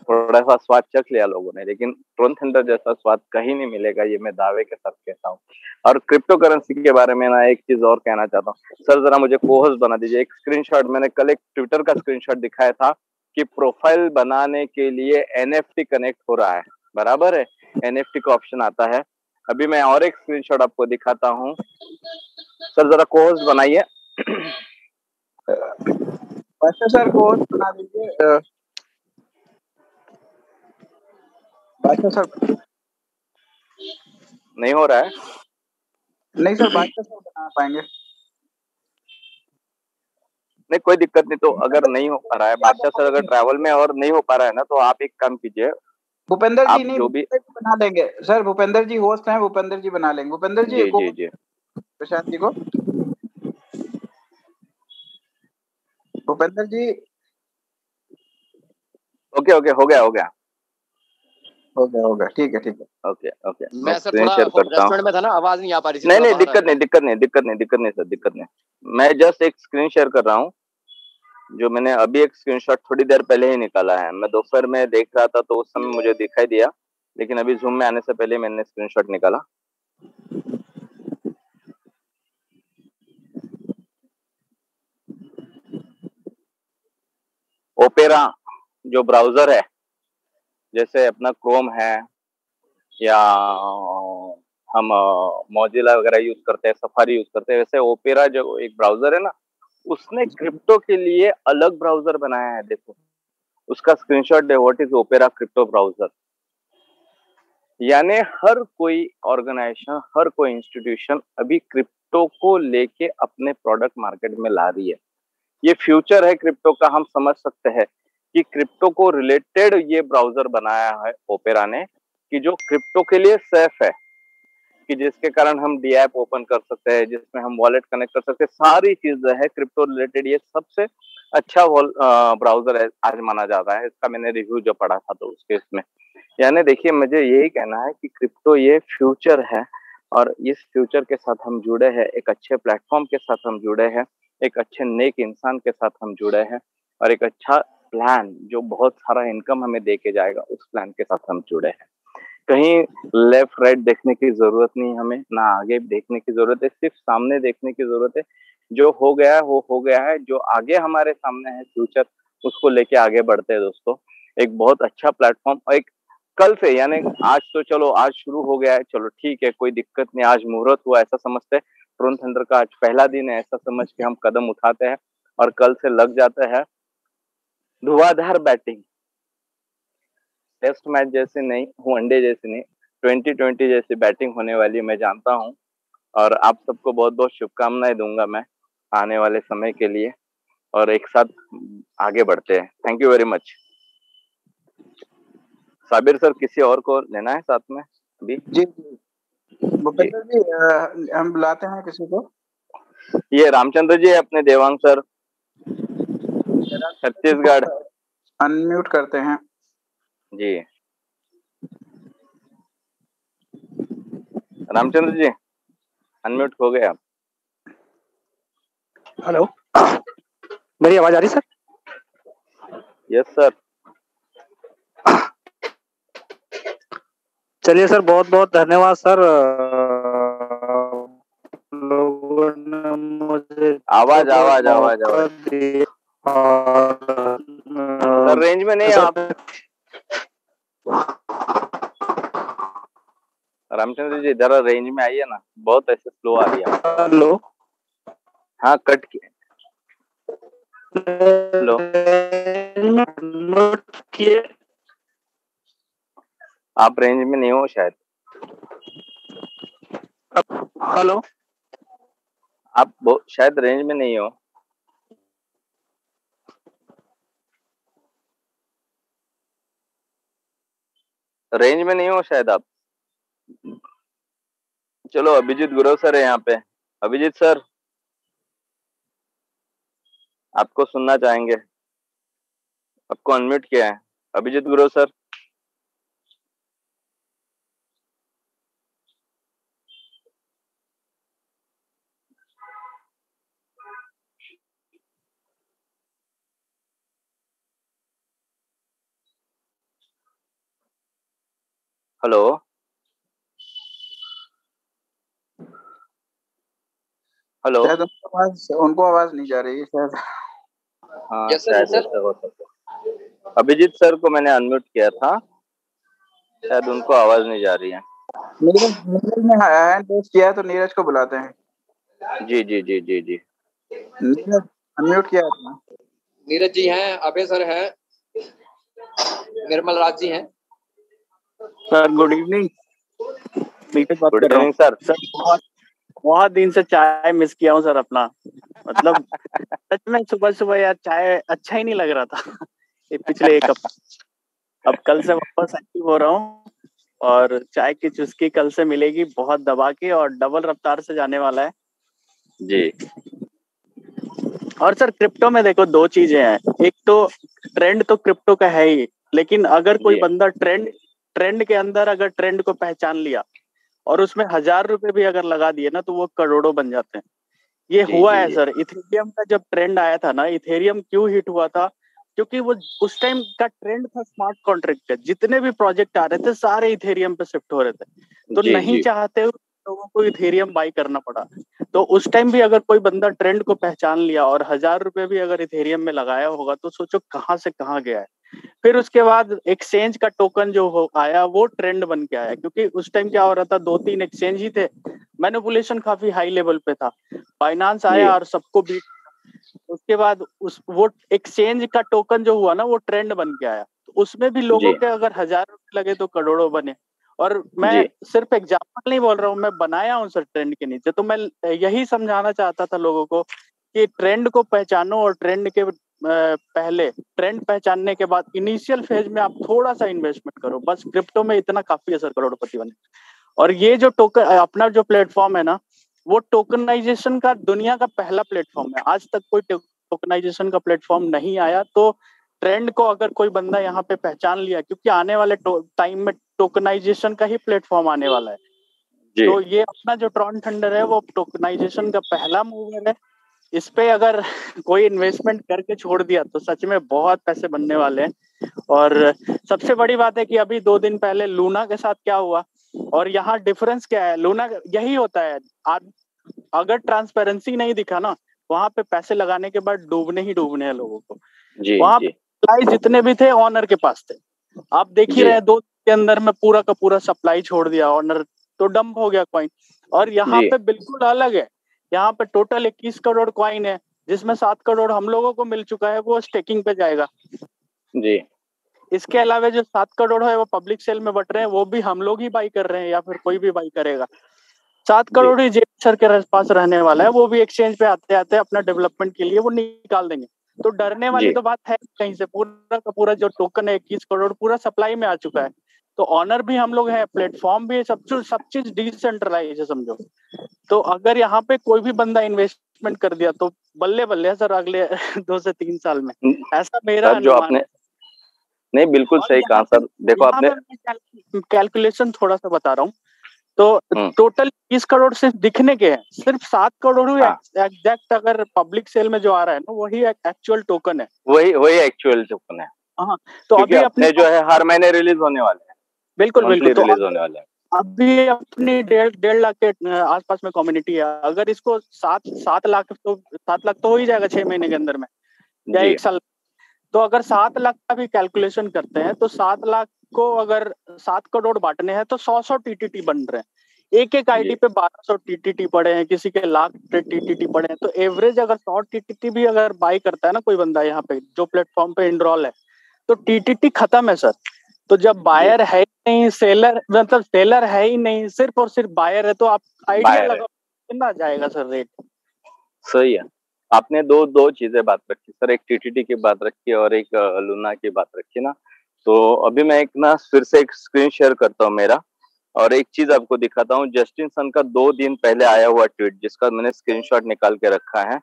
थोड़ा सा स्वाद चख लिया लोगों ने, लेकिन ट्रोन थंडर जैसा स्वाद कहीं नहीं मिलेगा, ये मैं दावे के साथ कहता हूँ। और क्रिप्टो करेंसी के बारे में ना एक चीज और कहना चाहता हूँ सर, जरा मुझे कोहोस्ट बना दीजिए। एक स्क्रीनशॉट मैंने कल एक ट्विटर का स्क्रीनशॉट दिखाया था कि प्रोफाइल बनाने के लिए एनएफटी कनेक्ट हो रहा है, बराबर है, एनएफटी का ऑप्शन आता है। अभी मैं और एक स्क्रीनशॉट आपको दिखाता हूँ सर, जरा कोहोस्ट बनाइए। अच्छा सर, कोहोस्ट बना दीजिए। बादशाह सर नहीं हो रहा है? नहीं सर, बादशाह सर बना पाएंगे। नहीं कोई दिक्कत नहीं, तो अगर नहीं हो पा रहा है बादशाह सर, अगर ट्रैवल में और नहीं हो पा रहा है ना, तो आप एक काम कीजिए, भूपेंद्र जी, नहीं जो भी बना लेंगे सर, भूपेंद्र जी होस्ट हैं, भूपेंद्र जी बना लेंगे। भूपेंद्र जी जी प्रशांत जी को, भूपेंद्र जी। ओके हो गया, ठीक है ओके। मैं सर थोड़ा रेस्टोरेंट में था ना, आवाज नहीं आ पा रही थी। नहीं दिक्कत नहीं, मैं जस्ट एक स्क्रीन शेयर कर रहा हूँ, जो मैंने अभी एक स्क्रीनशॉट थोड़ी देर पहले ही निकाला है। मैं दोपहर में देख रहा था तो उस समय मुझे दिखाई दिया, लेकिन अभी जूम में आने से पहले मैंने स्क्रीनशॉट निकाला। ओपेरा जो ब्राउजर है, जैसे अपना क्रोम है या हम मोजिला वगैरह यूज करते हैं, सफारी यूज करते हैं, वैसे ओपेरा जो एक ब्राउजर है ना, उसने क्रिप्टो के लिए अलग ब्राउजर बनाया है। देखो उसका स्क्रीनशॉट है, what is opera crypto browser. यानी हर कोई ऑर्गेनाइजेशन, हर कोई इंस्टीट्यूशन अभी क्रिप्टो को लेके अपने प्रोडक्ट मार्केट में ला रही है। ये फ्यूचर है क्रिप्टो का, हम समझ सकते हैं कि क्रिप्टो को रिलेटेड ये ब्राउजर बनाया है ओपेरा ने, कि जो क्रिप्टो के लिए सेफ है, कि जिसके कारण हम डी ऐप ओपन कर सकते हैं, जिसमें हम वॉलेट कनेक्ट कर सकते हैं, सारी चीजें है क्रिप्टो रिलेटेड। ये सबसे अच्छा ब्राउजर है आज माना जाता है, इसका मैंने रिव्यू जो पढ़ा था तो उसके इसमें। यानी देखिए मुझे यही कहना है कि क्रिप्टो ये फ्यूचर है, और इस फ्यूचर के साथ हम जुड़े हैं, एक अच्छे प्लेटफॉर्म के साथ हम जुड़े हैं, एक अच्छे नेक इंसान के साथ हम जुड़े हैं, और एक अच्छा प्लान जो बहुत सारा इनकम हमें दे के जाएगा, उस प्लान के साथ हम जुड़े हैं। कहीं लेफ्ट राइट देखने की जरूरत नहीं, हमें ना आगे देखने की जरूरत है, सिर्फ सामने देखने की जरूरत है। जो हो गया है वो हो गया है, जो आगे हमारे सामने है फ्यूचर, उसको लेके आगे बढ़ते हैं दोस्तों। एक बहुत अच्छा प्लेटफॉर्म, एक कल से, यानी आज तो चलो आज शुरू हो गया है, चलो ठीक है कोई दिक्कत नहीं, आज मुहूर्त हुआ ऐसा समझते हैं, ट्रोन थंडर का आज पहला दिन है ऐसा समझ के हम कदम उठाते हैं और कल से लग जाता है धुआंधार बैटिंग। टेस्ट मैच जैसे नहीं, वनडे जैसे नहीं, 2020 जैसी बैटिंग होने वाली मैं जानता हूँ। और आप सबको बहुत बहुत शुभकामनाएं दूंगा मैं आने वाले समय के लिए, और एक साथ आगे बढ़ते हैं। Thank you very much. Sabir sir, किसी और को लेना है साथ में अभी? जी भूपेंद्र जी, हम बुलाते हैं किसी को। ये रामचंद्र जी अपने देवांग सर, छत्तीसगढ़, अनम्यूट करते हैं जी। रामचंद्र जी अनम्यूट हो गए आप। हेलो, मेरी आवाज आ रही सर? Yes sir. चलिए सर, बहुत बहुत धन्यवाद सर। लोगों ने मुझे आवाज सर रेंज में नहीं आप। रामचंद्र जी जरा रेंज में आइए ना, बहुत ऐसे स्लो आ रही है। हेलो, हाँ कट किए। किए आप रेंज में नहीं हो शायद। हेलो, आप शायद रेंज में नहीं हो। रेंज में नहीं हो शायद आप। चलो अभिजीत गुरव सर है यहाँ पे। अभिजीत सर आपको सुनना चाहेंगे, आपको अनम्यूट किया है। Abhijit Gurav sir. Hello, hello. शायद उनको आवाज नहीं जा रही है शायद। हाँ शायद ऐसा हो सकता है। अभिजीत सर को मैंने अनम्यूट किया था, शायद उनको आवाज नहीं जा रही है। नीरज ने हैंड रेज किया है तो नीरज को बुलाते हैं। जी जी जी जी जी। नीरज अनम्यूट किया है। नीरज जी हैं, अभय सर है, निर्मल राज जी हैं। Sir good evening. Good evening sir. बहुत दिन से चाय मिस किया हूँ सर अपना, मतलब सच में सुबह सुबह यार चाय अच्छा ही नहीं लग रहा था ये पिछले एक हफ्ते। अब कल से वापस एक्टिव हो रहा हूँ और चाय की चुस्की कल से मिलेगी बहुत दबा के, और डबल रफ्तार से जाने वाला है जी। और सर क्रिप्टो में देखो दो चीजें हैं, एक तो ट्रेंड तो क्रिप्टो का है ही, लेकिन अगर कोई बंदा ट्रेंड के अंदर अगर ट्रेंड को पहचान लिया और उसमें 1000 रुपए भी अगर लगा दिए ना तो वो करोड़ों बन जाते हैं। ये हुआ है सर। इथेरियम का जब ट्रेंड आया था ना, इथेरियम क्यों हिट हुआ था? क्योंकि वो उस टाइम का ट्रेंड था स्मार्ट कॉन्ट्रैक्ट का, जितने भी प्रोजेक्ट आ रहे थे सारे इथेरियम पे शिफ्ट हो रहे थे, तो नहीं चाहते लोगों को इथेरियम बाई करना पड़ा। तो उस टाइम भी अगर कोई बंदा ट्रेंड को पहचान लिया और 1000 रुपए भी अगर इथेरियम में लगाया होगा तो सोचो कहाँ से कहाँ गया है। फिर उसके बाद एक्सचेंज का टोकन जो आया वो ट्रेंड बन के आया, क्योंकि उस टाइम क्या हो रहा था, 2-3 एक्सचेंज ही थे, मैनिपुलेशन काफी हाई लेवल पे था। बाइनांस आया और सबको बीट, उसके बाद वो एक्सचेंज का टोकन जो हुआ ना वो ट्रेंड बन के आया, तो उसमें भी लोगों के अगर 1000 रुपए लगे तो करोड़ों बने। और मैं सिर्फ एग्जाम्पल नहीं बोल रहा हूँ, मैं बनाया हूँ सर ट्रेंड के नीचे। तो मैं यही समझाना चाहता था लोगों को कि ट्रेंड को पहचानो और ट्रेंड के पहले, ट्रेंड पहचानने के बाद इनिशियल फेज में आप थोड़ा सा इन्वेस्टमेंट करो, बस क्रिप्टो में इतना काफी है सर करोड़पति बने। और ये जो टोकन अपना जो प्लेटफॉर्म है ना, वो टोकनाइजेशन का दुनिया का पहला प्लेटफॉर्म है। आज तक कोई टोकनाइजेशन का प्लेटफॉर्म नहीं आया। तो ट्रेंड को अगर कोई बंदा यहाँ पे पहचान लिया, क्योंकि आने वाले टाइम में टोकनाइजेशन का ही प्लेटफॉर्म आने वाला है, तो ये अपना जो ट्रॉन थंडर है वो टोकनाइजेशन का पहला मूवर है। इस पे अगर कोई इन्वेस्टमेंट करके छोड़ दिया तो सच में बहुत पैसे बनने वाले हैं। और सबसे बड़ी बात है कि अभी 2 दिन पहले लूना के साथ क्या हुआ, और यहाँ डिफरेंस क्या है, लूना यही होता है, अगर ट्रांसपेरेंसी नहीं दिखा ना, वहां पे पैसे लगाने के बाद डूबने ही डूबने हैं लोगों को। वहां पे सप्लाई जितने भी थे ऑनर के पास थे, आप देख ही रहे 2 के अंदर में पूरा का पूरा सप्लाई छोड़ दिया ऑनर, तो डंप हो गया कॉइन। और यहाँ पे बिल्कुल अलग है, यहाँ पे टोटल 21 करोड़ कॉइन है, जिसमें 7 करोड़ हम लोगों को मिल चुका है, वो स्टेकिंग पे जाएगा जी। इसके अलावा जो 7 करोड़ है वो पब्लिक सेल में बट रहे हैं, वो भी हम लोग ही बाई कर रहे हैं या फिर कोई भी बाई करेगा। 7 करोड़ ही जेब सर के पास रहने वाला है, वो भी एक्सचेंज पे आते आते अपना डेवलपमेंट के लिए वो निकाल देंगे। तो डरने वाली तो बात है कहीं से, पूरा का पूरा जो टोकन है 21 करोड़ पूरा सप्लाई में आ चुका है। तो ऑनर भी हम लोग हैं, प्लेटफॉर्म भी है, सब चीज डिसेंट्रलाइज है समझो। तो अगर यहाँ पे कोई भी बंदा इन्वेस्टमेंट कर दिया तो बल्ले बल्ले सर अगले 2 से 3 साल में, ऐसा मेरा अनुमान है। नहीं बिल्कुल सही कहा सर। देखो आपने कैलकुलेशन थोड़ा सा बता रहा हूँ, तो टोटल 20 करोड़ सिर्फ दिखने के हैं, सिर्फ 7 करोड़ एग्जैक्ट अगर पब्लिक सेल में जो आ रहा है ना वही एक्चुअल टोकन है, वही एक्चुअल टोकन है। हाँ, तो अभी अपने जो है हर महीने रिलीज होने वाले हैं। बिल्कुल तो रिलीज होने वाले हैं। अभी अपनी 1.5 लाख के आसपास में कम्युनिटी है, अगर इसको 7 लाख तो हो ही जाएगा 6 महीने के अंदर में या 1 साल। तो अगर 7 लाख का भी कैलकुलेशन करते हैं तो 7 लाख को अगर 7 करोड़ बांटने हैं तो 100 टीटीटी बन रहे हैं, एक आईडी पे 1200 टीटीटी पड़े हैं, किसी के लाख टीटीटी पड़े हैं। तो एवरेज अगर 100 टीटीटी भी अगर बाई करता है ना कोई बंदा यहाँ पे जो प्लेटफॉर्म पे इनरोल है, तो टीटीटी खत्म है सर। तो जब बायर है ही नहीं, सेलर मतलब सेलर है ही नहीं, सिर्फ और सिर्फ बायर है, तो आप आइडिया लगाओ कितना जाएगा सर रेट। सही है, आपने दो चीजें बात रखी सर, एक टीटीटी की बात रखी और एक लूना की बात रखी ना। तो अभी मैं एक ना फिर से एक स्क्रीन शेयर करता हूँ मेरा, और एक चीज आपको दिखाता हूँ। जस्टिन सन का 2 दिन पहले आया हुआ ट्वीट, जिसका मैंने स्क्रीनशॉट निकाल के रखा है।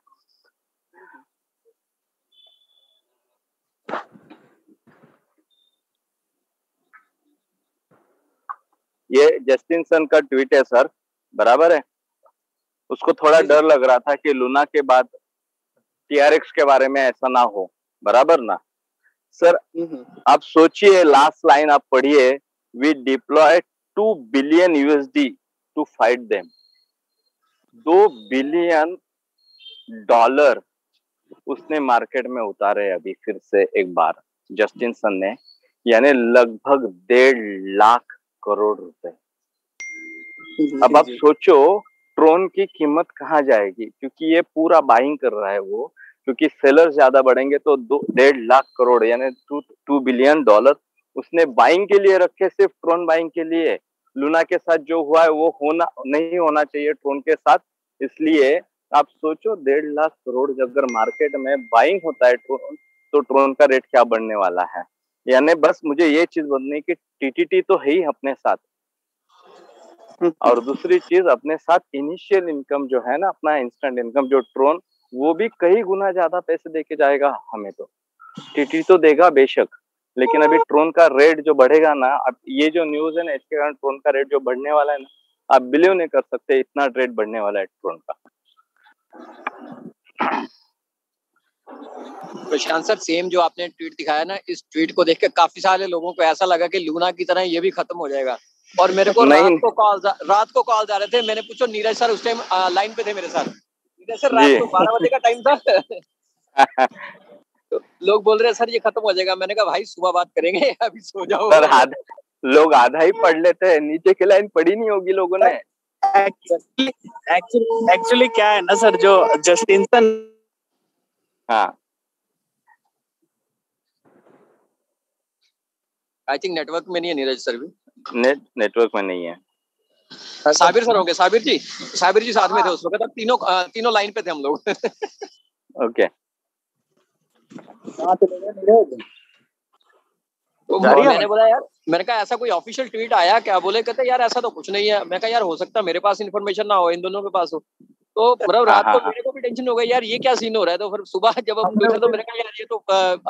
ये जस्टिन सन का ट्वीट है सर, बराबर है। उसको थोड़ा डर लग रहा था कि लूना के बाद टीआरएक्स के बारे में ऐसा ना हो, बराबर ना सर। आप सोचिए, लास्ट लाइन आप पढ़िए, we deploy 2 billion USD to fight them. $2 billion उसने मार्केट में उतारे अभी फिर से एक बार जस्टिन सन ने, यानी लगभग 1.5 लाख करोड़ रुपए। अब आप सोचो ट्रोन की कीमत कहाँ जाएगी, क्योंकि ये पूरा बाइंग कर रहा है वो, क्योंकि सेलर ज्यादा बढ़ेंगे तो 1.5 लाख करोड़ यानी $2 बिलियन उसने बाइंग के लिए रखे, सिर्फ ट्रोन बाइंग के लिए। लूना के साथ जो हुआ है वो नहीं होना चाहिए ट्रोन के साथ। इसलिए आप सोचो 1.5 लाख करोड़ जब अगर मार्केट में बाइंग होता है ट्रोन, तो ट्रोन का रेट क्या बढ़ने वाला है। यानी बस मुझे ये चीज बोलनी कि टीटीटी तो है ही अपने साथ, और दूसरी चीज अपने साथ इनिशियल इनकम जो है ना, अपना इंस्टेंट इनकम जो ट्रोन, वो भी कई गुना ज्यादा पैसे देके जाएगा हमें। तो टीटी तो देगा बेशक, लेकिन अभी ट्रोन का रेट जो बढ़ेगा ना, अब ये जो न्यूज है ना, इसके कारण ट्रोन का रेट जो बढ़ने वाला है ना, आप बिलीव नहीं कर सकते इतना रेट बढ़ने वाला है ट्रोन का। प्रशांत सर, सेम जो आपने ट्वीट दिखाया ना, इस ट्वीट को देख के काफी सारे लोगों को ऐसा लगा कि लूना की तरह ये भी खत्म हो जाएगा। और मेरे को रात को कॉल आ रहे थे, मैंने पूछा नीरज सर उस टाइम लाइन पे थे मेरे साथ। नीरज सर रात को 12 बजे का टाइम था। तो लोग बोल रहे हैं सर ये खत्म हो जाएगा। मैंने कहा भाई सुबह बात करेंगे, अभी सो जाओ। सर लोग आधा ही पढ़ लेते हैं, नीचे की लाइन पढ़ी नहीं होगी लोगों ने। एक्चुअली क्या है ना सर, जो जस्टिन सन, हाँ आई थिंक नेटवर्क में नहीं है नीरज सर भी। नेटवर्क में नहीं है। साबिर सर होंगे, साबिर जी साथ में थे उस वक्त। तीनों लाइन पे थे हम लोग। ओके। तो मैंने बोला यार, मैंने कहा ऐसा कोई ऑफिशियल ट्वीट आया क्या? बोले कहते यार ऐसा तो कुछ नहीं है। मैं कहा यार हो सकता है मेरे पास इन्फॉर्मेशन ना हो, इन दोनों के पास हो। तो मतलब रात को मेरे को भी टेंशन हो गई यार, ये क्या सीन हो रहा है। तो फिर सुबह जब हम देखा तो मैंने कहा यार ये तो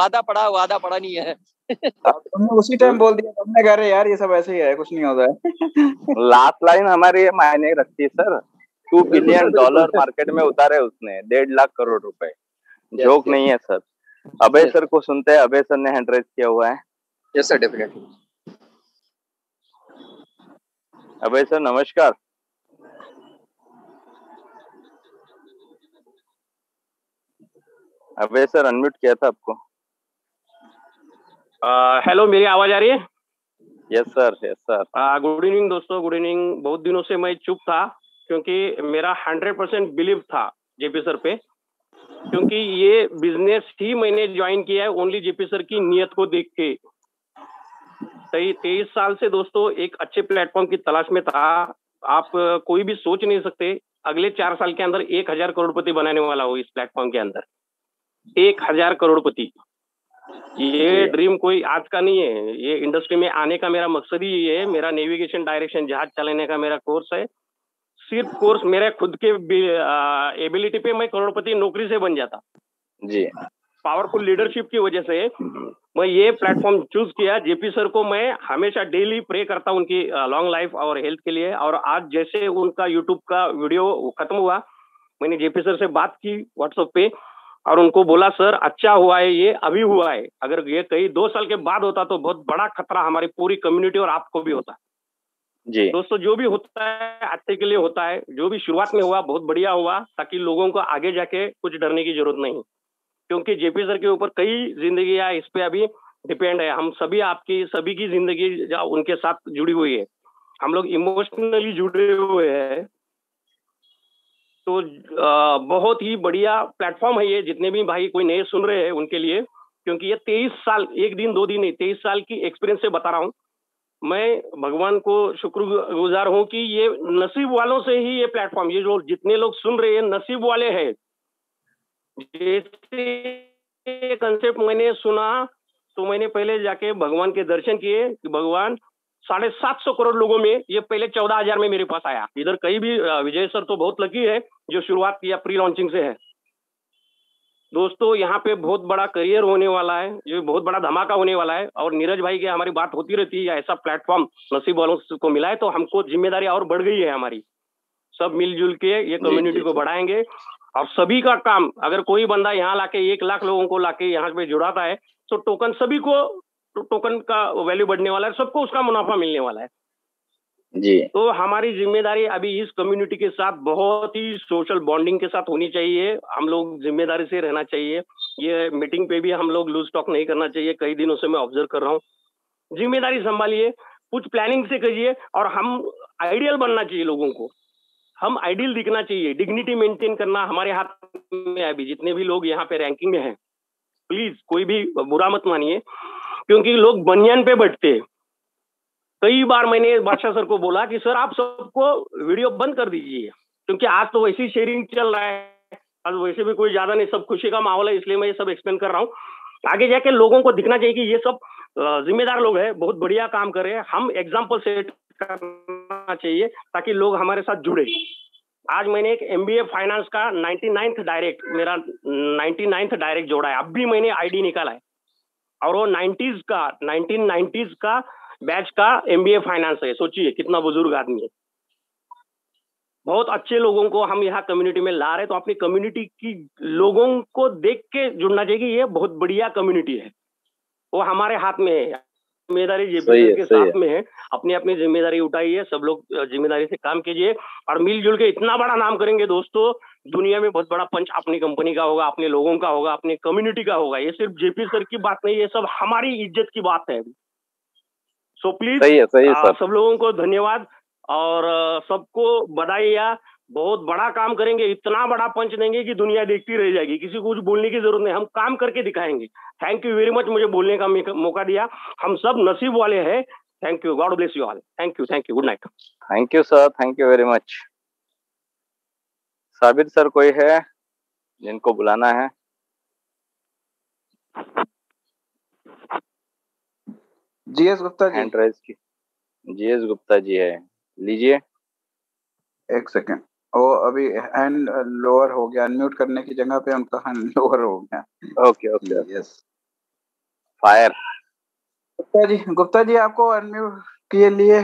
आधा पड़ा नहीं है। तुमने उसी टाइम बोल दिया, तुमने कह रहे यार ये सब ऐसे ही है, कुछ नहीं होता है। लास्ट लाइन हमारी ये मायने रखती है सर। $2 बिलियन मार्केट में उतारे उसने, 1.5 लाख करोड़ रुपए, जोक नहीं है सर। अभय सर को सुनते हैं, अभय सर ने हैंड रेज किया हुआ है। Yes sir, definitely. Abhay sir नमस्कार। अभय सर अनम्यूट किया था आपको। हेलो, मेरी आवाज आ रही है? Yes sir, yes sir. Good evening दोस्तों, गुड इवनिंग। बहुत दिनों से मैं चुप था क्योंकि मेरा 100% बिलीव था जेपी सर पे, क्योंकि ये बिजनेस ही मैंने ज्वाइन किया है ओनली जेपी सर की नीयत को देख के। 23 साल से दोस्तों एक अच्छे प्लेटफॉर्म की तलाश में था। आप कोई भी सोच नहीं सकते अगले 4 साल के अंदर 1000 करोड़पति बनाने वाला हो इस प्लेटफॉर्म के अंदर। 1000 करोड़पति, ये ड्रीम कोई आज का नहीं है। ये इंडस्ट्री में आने का मेरा मकसद ही ये है। मेरा नेविगेशन डायरेक्शन जहाज चलाने का मेरा कोर्स है। सिर्फ कोर्स मेरे खुद के एबिलिटी पे मैं करोड़पति नौकरी से बन जाता जी। पावरफुल लीडरशिप की वजह से मैं ये प्लेटफॉर्म चूज किया। जेपी सर को मैं हमेशा डेली प्रे करता हूँ उनकी लॉन्ग लाइफ और हेल्थ के लिए। और आज जैसे उनका यूट्यूब का वीडियो खत्म हुआ, मैंने जेपी सर से बात की व्हाट्सएप पे और उनको बोला सर अच्छा हुआ है, ये अभी हुआ है, अगर ये कहीं 2 साल के बाद होता तो बहुत बड़ा खतरा हमारी पूरी कम्युनिटी और आपको भी होता। जी दोस्तों, जो भी होता है अच्छे के लिए होता है। जो भी शुरुआत में हुआ बहुत बढ़िया हुआ, ताकि लोगों को आगे जाके कुछ डरने की जरूरत नहीं, क्योंकि जेपी सर के ऊपर कई जिंदगी इस पे अभी डिपेंड है। हम सभी सभी की जिंदगी उनके साथ जुड़ी हुई है। हम लोग इमोशनली जुड़े हुए हैं। तो बहुत ही बढ़िया प्लेटफॉर्म है ये। जितने भी भाई कोई नए सुन रहे हैं उनके लिए, क्योंकि ये 23 साल, एक दिन 2 दिन नहीं, 23 साल की एक्सपीरियंस से बता रहा हूँ। मैं भगवान को शुक्रगुजार हूँ कि ये नसीब वालों से ही ये प्लेटफॉर्म, ये जो जितने लोग सुन रहे हैं नसीब वाले हैं। जैसे कंसेप्ट मैंने सुना तो मैंने पहले जाके भगवान के दर्शन किए कि भगवान 750 करोड़ लोगों में ये पहले 14,000 में मेरे पास आया। इधर कहीं भी विजय सर तो बहुत लकी है जो शुरुआत किया प्री लॉन्चिंग से है। दोस्तों, यहाँ पे बहुत बड़ा करियर होने वाला है, ये बहुत बड़ा धमाका होने वाला है। और नीरज भाई की हमारी बात होती रहती है, ऐसा प्लेटफॉर्म नसीब वालों को मिला है तो हमको जिम्मेदारी और बढ़ गई है हमारी। सब मिलजुल के ये कम्युनिटी को बढ़ाएंगे। और सभी का काम, अगर कोई बंदा यहाँ लाके 1 लाख लोगों को लाके यहाँ पे जुड़ाता है तो टोकन सभी को, टोकन का वैल्यू बढ़ने वाला है, सबको उसका मुनाफा मिलने वाला है जी। तो हमारी जिम्मेदारी अभी इस कम्युनिटी के साथ बहुत ही सोशल बॉन्डिंग के साथ होनी चाहिए। हम लोग जिम्मेदारी से रहना चाहिए। ये मीटिंग पे भी हम लोग लूज टॉक नहीं करना चाहिए। कई दिनों से मैं ऑब्जर्व कर रहा हूँ। जिम्मेदारी संभालिए, कुछ प्लानिंग से करिए और हम आइडियल बनना चाहिए लोगों को। हम आइडियल दिखना चाहिए, डिग्निटी मेंटेन करना हमारे हाथ में है। अभी जितने भी लोग यहाँ पे रैंकिंग में हैं, प्लीज कोई भी बुरा मत मानिए, क्योंकि लोग बनियान पे बैठते हैं। कई बार मैंने बादशाह सर को बोला कि सर आप सबको वीडियो बंद कर दीजिए, क्योंकि आज तो वैसी शेयरिंग चल रहा है, आज वैसे भी कोई ज्यादा नहीं, सब खुशी का माहौल है, इसलिए मैं ये सब एक्सप्लेन कर रहा हूँ। आगे जाके लोगों को दिखना चाहिए कि ये सब जिम्मेदार लोग हैं, बहुत बढ़िया काम कर रहे हैं। हम एग्जाम्पल सेट करना चाहिए ताकि लोग हमारे साथ जुड़े। आज मैंने एक MBA फाइनेंस का 99th डायरेक्ट, मेरा 99th डायरेक्ट जोड़ा है। अब भी मैंने आईडी निकाला है और वो 1990s का बैच का MBA फाइनेंस है। सोचिए कितना बुजुर्ग आदमी है। बहुत अच्छे लोगों को हम यहाँ कम्युनिटी में ला रहे हैं, तो अपनी कम्युनिटी की लोगों को देख के जुड़ना चाहिए कि ये बहुत बढ़िया कम्युनिटी है। वो हमारे हाथ में है, जिम्मेदारी जेपी के साथ में है। अपनी अपनी जिम्मेदारी उठाइए, सब लोग जिम्मेदारी से काम कीजिए और मिलजुल के इतना बड़ा नाम करेंगे दोस्तों, दुनिया में बहुत बड़ा पंच अपनी कंपनी का होगा, अपने लोगों का होगा, अपनी कम्युनिटी का होगा। ये सिर्फ जेपी सर की बात नहीं, ये सब हमारी इज्जत की बात है। सो प्लीज सब लोगों को धन्यवाद और सबको बधाइयाँ। बहुत बड़ा काम करेंगे, इतना बड़ा पंच देंगे कि दुनिया देखती रह जाएगी। किसी को कुछ बोलने की जरूरत नहीं, हम काम करके दिखाएंगे। थैंक यू वेरी मच मुझे बोलने का मौका दिया। हम सब नसीब वाले हैं। Thank you, God bless you all. Thank you, good night. Thank you sir, thank you very much. Sabir sir कोई है जिनको बुलाना है? GS Gupta ji, hand raise की। GS गुप्ता जी है, लीजिए। 1 सेकेंड, वो अभी हैंड लोअर हो गया, अनम्यूट करने की जगह पे उनका हैंड लोअर हो गया। Okay okay yes, fire. Gupta ji आपको अनम्यूट के लिए।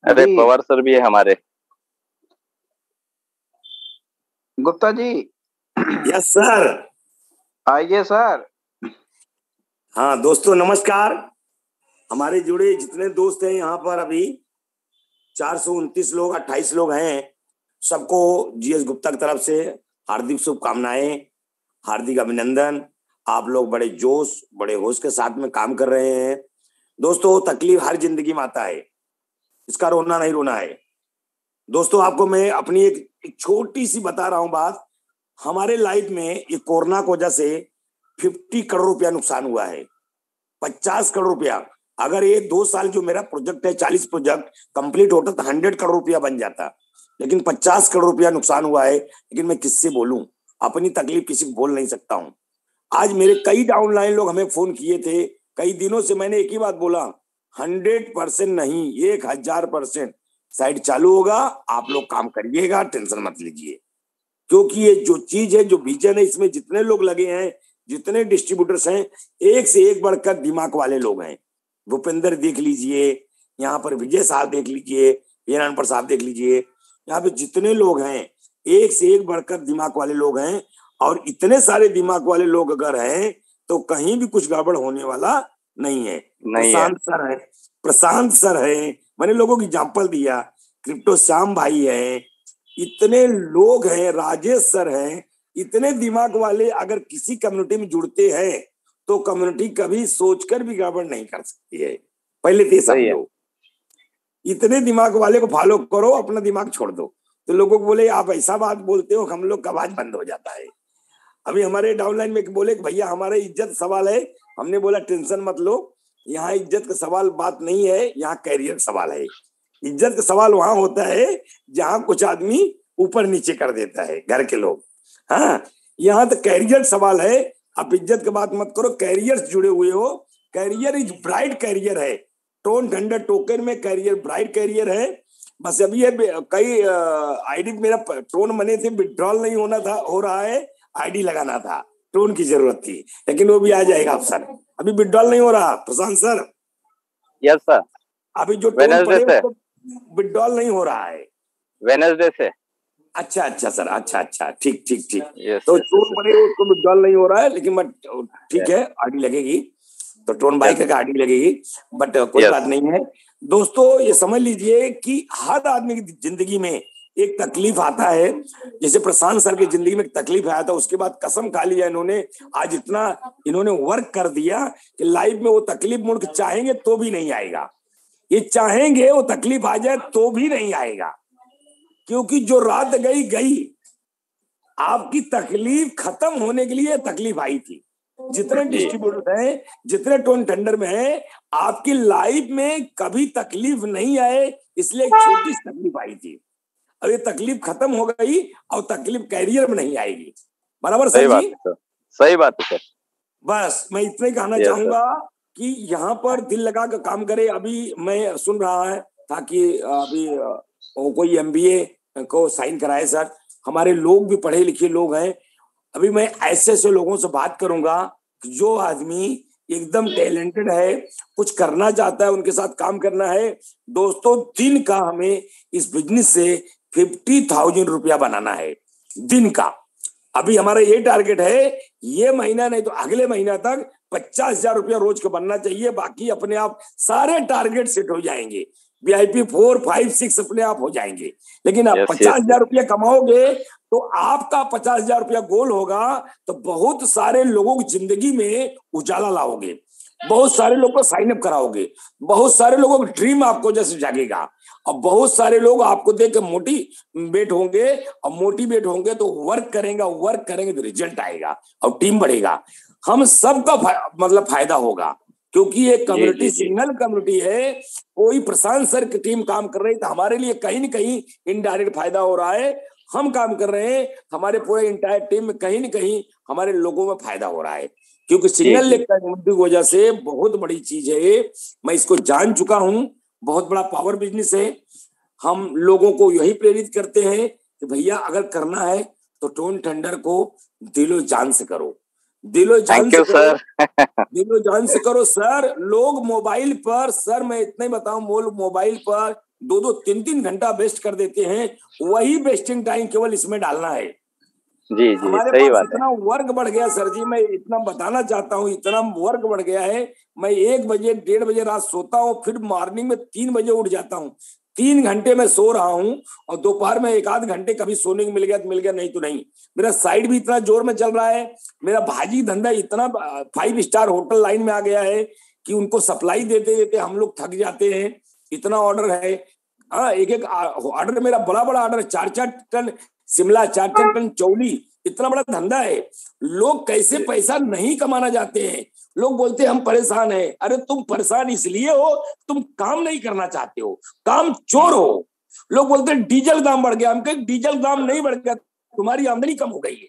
अरे पवार सर भी है हमारे। गुप्ता जी। Yes sir. आइए सर। हाँ दोस्तों नमस्कार। हमारे जुड़े जितने दोस्त हैं यहाँ पर अभी 429 लोग 28 लोग हैं। सबको जीएस गुप्ता की तरफ से हार्दिक शुभकामनाएं, हार्दिक अभिनंदन। आप लोग बड़े जोश बड़े होश के साथ में काम कर रहे हैं। दोस्तों, तकलीफ हर जिंदगी में आता है, इसका रोना नहीं रोना है। दोस्तों, आपको मैं अपनी एक छोटी सी बता रहा हूं बात। हमारे लाइफ में ये कोरोना की वजह से 50 करोड़ रुपया नुकसान हुआ है। 50 करोड़ रुपया, अगर ये 2 साल जो मेरा प्रोजेक्ट है 40 प्रोजेक्ट कंप्लीट होता तो 100 करोड़ रुपया बन जाता, लेकिन 50 करोड़ रुपया नुकसान हुआ है। लेकिन मैं किससे बोलूं, अपनी तकलीफ किसी को बोल नहीं सकता हूं। आज मेरे कई डाउनलाइन लोग हमें फोन किए थे, कई दिनों से मैंने एक ही बात बोला, 100% नहीं 1000% साइट चालू होगा, आप लोग काम करिएगा, टेंशन मत लीजिए। क्योंकि ये जो चीज है, जो विजन है, इसमें जितने लोग लगे हैं, जितने डिस्ट्रीब्यूटर्स हैं, एक से एक बढ़कर दिमाग वाले लोग हैं। भूपेंद्र देख लीजिए, यहाँ पर विजय साहब देख लीजिए, हीरान प्रसाद देख लीजिए, यहाँ पे जितने लोग हैं एक से एक बढ़कर दिमाग वाले लोग हैं। और इतने सारे दिमाग वाले लोग अगर हैं तो कहीं भी कुछ गड़बड़ होने वाला नहीं है। प्रशांत सर है, मैंने लोगों की एग्जाम्पल दिया, क्रिप्टो श्याम भाई है, इतने लोग हैं, राजेश सर हैं, इतने दिमाग वाले अगर किसी कम्युनिटी में जुड़ते हैं तो कम्युनिटी कभी सोचकर भी गड़बड़ नहीं कर सकती है। पहले तो समझो, इतने दिमाग वाले को फॉलो करो, अपना दिमाग छोड़ दो। तो लोगों को बोले आप ऐसा बात बोलते हो, हम लोग का आवाज बंद हो जाता है। अभी हमारे डाउनलाइन में बोले कि भैया हमारे इज्जत सवाल है, हमने बोला टेंशन मत लो, यहाँ इज्जत का सवाल बात नहीं है, यहाँ कैरियर का सवाल है। इज्जत का सवाल वहां होता है जहां कुछ आदमी ऊपर नीचे कर देता है घर के लोग। हाँ, यहाँ तो कैरियर सवाल है। आप इज्जत की बात मत करो, कैरियर से जुड़े हुए हो, कैरियर इज ब्राइट कैरियर है। ट्रोन थंडर टोकन में कैरियर ब्राइट कैरियर है। बस अभी ये कई आईडी मेरा ट्रोन बने थे, विड्रॉल नहीं होना था, हो रहा है, आईडी लगाना था, ट्रोन की जरूरत थी, लेकिन वो भी आ जाएगा अफसर। अभी विड्रॉल नहीं हो रहा प्रशांत सर। यस सर, अभी जो विड्रॉल नहीं हो रहा है वेडनेसडे से। अच्छा सर, अच्छा ठीक। तो ट्रोन बने उसको विड्रॉल नहीं हो रहा है, लेकिन बट ठीक है, आईडी लगेगी, तो ट्रोन बाइक का आईडी लगेगी, बट कोई बात नहीं है। दोस्तों, ये समझ लीजिए कि हर आदमी की जिंदगी में एक तकलीफ आता है। जैसे प्रशांत सर की जिंदगी में एक तकलीफ आया था, उसके बाद कसम खा लिया इन्होंने, आज इतना इन्होंने वर्क कर दिया कि लाइफ में वो तकलीफ मुड़ के चाहेंगे तो भी नहीं आएगा। ये चाहेंगे वो तकलीफ आ जाए तो भी नहीं आएगा, क्योंकि जो रात गई, आपकी तकलीफ खत्म होने के लिए तकलीफ आई थी। जितने डिस्ट्रीब्यूटर हैं, जितने टोन टेंडर में हैं, आपकी लाइफ में कभी तकलीफ नहीं आए, इसलिए एक छोटी सी तकलीफ आई थी। अब ये तकलीफ खत्म हो गई और तकलीफ कैरियर में नहीं आएगी। बराबर सर जी? सही बात है सर। बस मैं इतना ही कहना चाहूंगा कि यहाँ पर दिल लगा कर काम करे। अभी मैं सुन रहा है था कि अभी कोई MBA को साइन कराए सर। हमारे लोग भी पढ़े लिखे लोग हैं। अभी मैं ऐसे लोगों से बात करूंगा जो आदमी एकदम टैलेंटेड है, कुछ करना चाहता है, उनके साथ काम करना है। दोस्तों, दिन का हमें इस बिजनेस से 50,000 रुपया बनाना है, दिन का। अभी हमारा ये टारगेट है, ये महीना नहीं तो अगले महीना तक 50,000 रुपया रोज का बनना चाहिए। बाकी अपने आप सारे टारगेट सेट हो जाएंगे, VIP 4, 5, 6 अपने आप हो जाएंगे। लेकिन आप 50,000 रुपया कमाओगे तो आपका 50,000 रुपया गोल होगा, तो बहुत सारे लोगों की जिंदगी में उजाला लाओगे, बहुत सारे लोगों को साइन अप कराओगे, बहुत सारे लोगों का ड्रीम आपको जैसे जागेगा, और बहुत सारे लोग आपको देख के मोटिवेट होंगे, और मोटिवेट होंगे तो वर्क करेंगे तो रिजल्ट आएगा और टीम बढ़ेगा। हम सबका मतलब फायदा होगा, क्योंकि ये कम्युनिटी सिंगल कम्युनिटी है। कोई प्रशांत सर की टीम काम कर रही है तो हमारे लिए कहीं न कहीं इनडायरेक्ट फायदा हो रहा है। हम काम कर रहे हैं, हमारे पूरे इंटायर टीम में कहीं न कहीं हमारे लोगों में फायदा हो रहा है, क्योंकि सिंगल लेग कम्युनिटी की वजह से बहुत बड़ी चीज है। मैं इसको जान चुका हूँ, बहुत बड़ा पावर बिजनेस है। हम लोगों को यही प्रेरित करते हैं कि भैया अगर करना है तो टोन थंडर को दिलो जान से करो, दिलो जान से करो, दिलो जान से करो सर। लोग मोबाइल पर, सर मैं इतना ही बताऊं, मोबाइल पर 2-2, 3-3 घंटा वेस्ट कर देते हैं। वही वेस्टिंग टाइम केवल इसमें डालना है। जी हमारे सही पास बात इतना वर्क बढ़ गया सर जी, मैं इतना बताना चाहता हूँ, इतना वर्क बढ़ गया है। मैं 1 बजे 1:30 बजे रात सोता हूँ, फिर मॉर्निंग में 3 बजे उठ जाता हूँ। 3 घंटे मैं सो रहा हूँ और दोपहर में 1 आध घंटे कभी सोने को मिल गया तो मिल गया, नहीं तो नहीं। मेरा साइड भी इतना जोर में चल रहा है, मेरा भाजी धंधा इतना 5 स्टार होटल लाइन में आ गया है कि उनको सप्लाई देते देते हम लोग थक जाते हैं, इतना ऑर्डर है। एक ऑर्डर मेरा बड़ा बड़ा ऑर्डर, 4-4 टन शिमला, 4-4 टन चौली, इतना बड़ा धंधा है। लोग कैसे पैसा नहीं कमाना चाहते हैं। लोग बोलते हैं हम परेशान हैं। अरे तुम परेशान इसलिए हो, तुम काम नहीं करना चाहते हो, काम चोर हो। लोग बोलते हैं डीजल दाम बढ़ गया, हम कहे डीजल दाम नहीं बढ़ गया, तुम्हारी आमदनी कम हो गई है।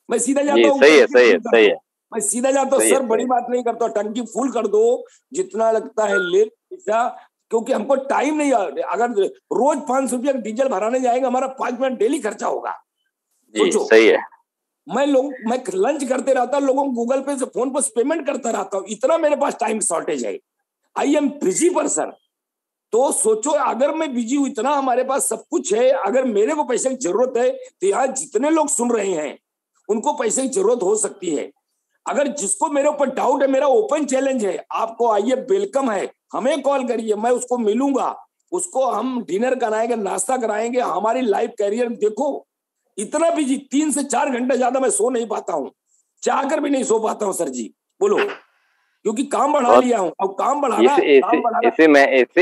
मैं सीधा जाता हूँ, सही है। मैं सीधा जाता हूँ, सर बड़ी बात नहीं करता, टंकी फुल कर दो, जितना लगता है ले पैसा, क्योंकि हमको टाइम नहीं। अगर रोज 500 रुपया डीजल भराने जाएंगे, हमारा 5 मिनट डेली खर्चा होगा। सोचो, सही है। मैं लंच करते रहता, लोगों को गूगल पे से फोन पर पेमेंट करता रहता हूँ, इतना मेरे पास टाइम शॉर्टेज है। I am busy person. तो सोचो, अगर मैं बिजी हूँ, इतना हमारे पास सब कुछ है, अगर मेरे को पैसे की जरूरत है तो यहाँ जितने लोग सुन रहे हैं उनको पैसे की जरूरत हो सकती है। अगर जिसको मेरे ऊपर डाउट है, मेरा ओपन चैलेंज है, आपको आइए, वेलकम है, हमें कॉल करिए, मैं उसको मिलूंगा, उसको हम डिनर कराएंगे, नाश्ता कराएंगे, हमारी लाइफ कैरियर देखो। इतना बिजी, 3 से 4 घंटे ज्यादा मैं सो नहीं पाता हूँ, चाहकर भी नहीं सो पाता हूँ सर जी, बोलो, क्योंकि काम बढ़ा लिया हूँ। अब काम बढ़ाना,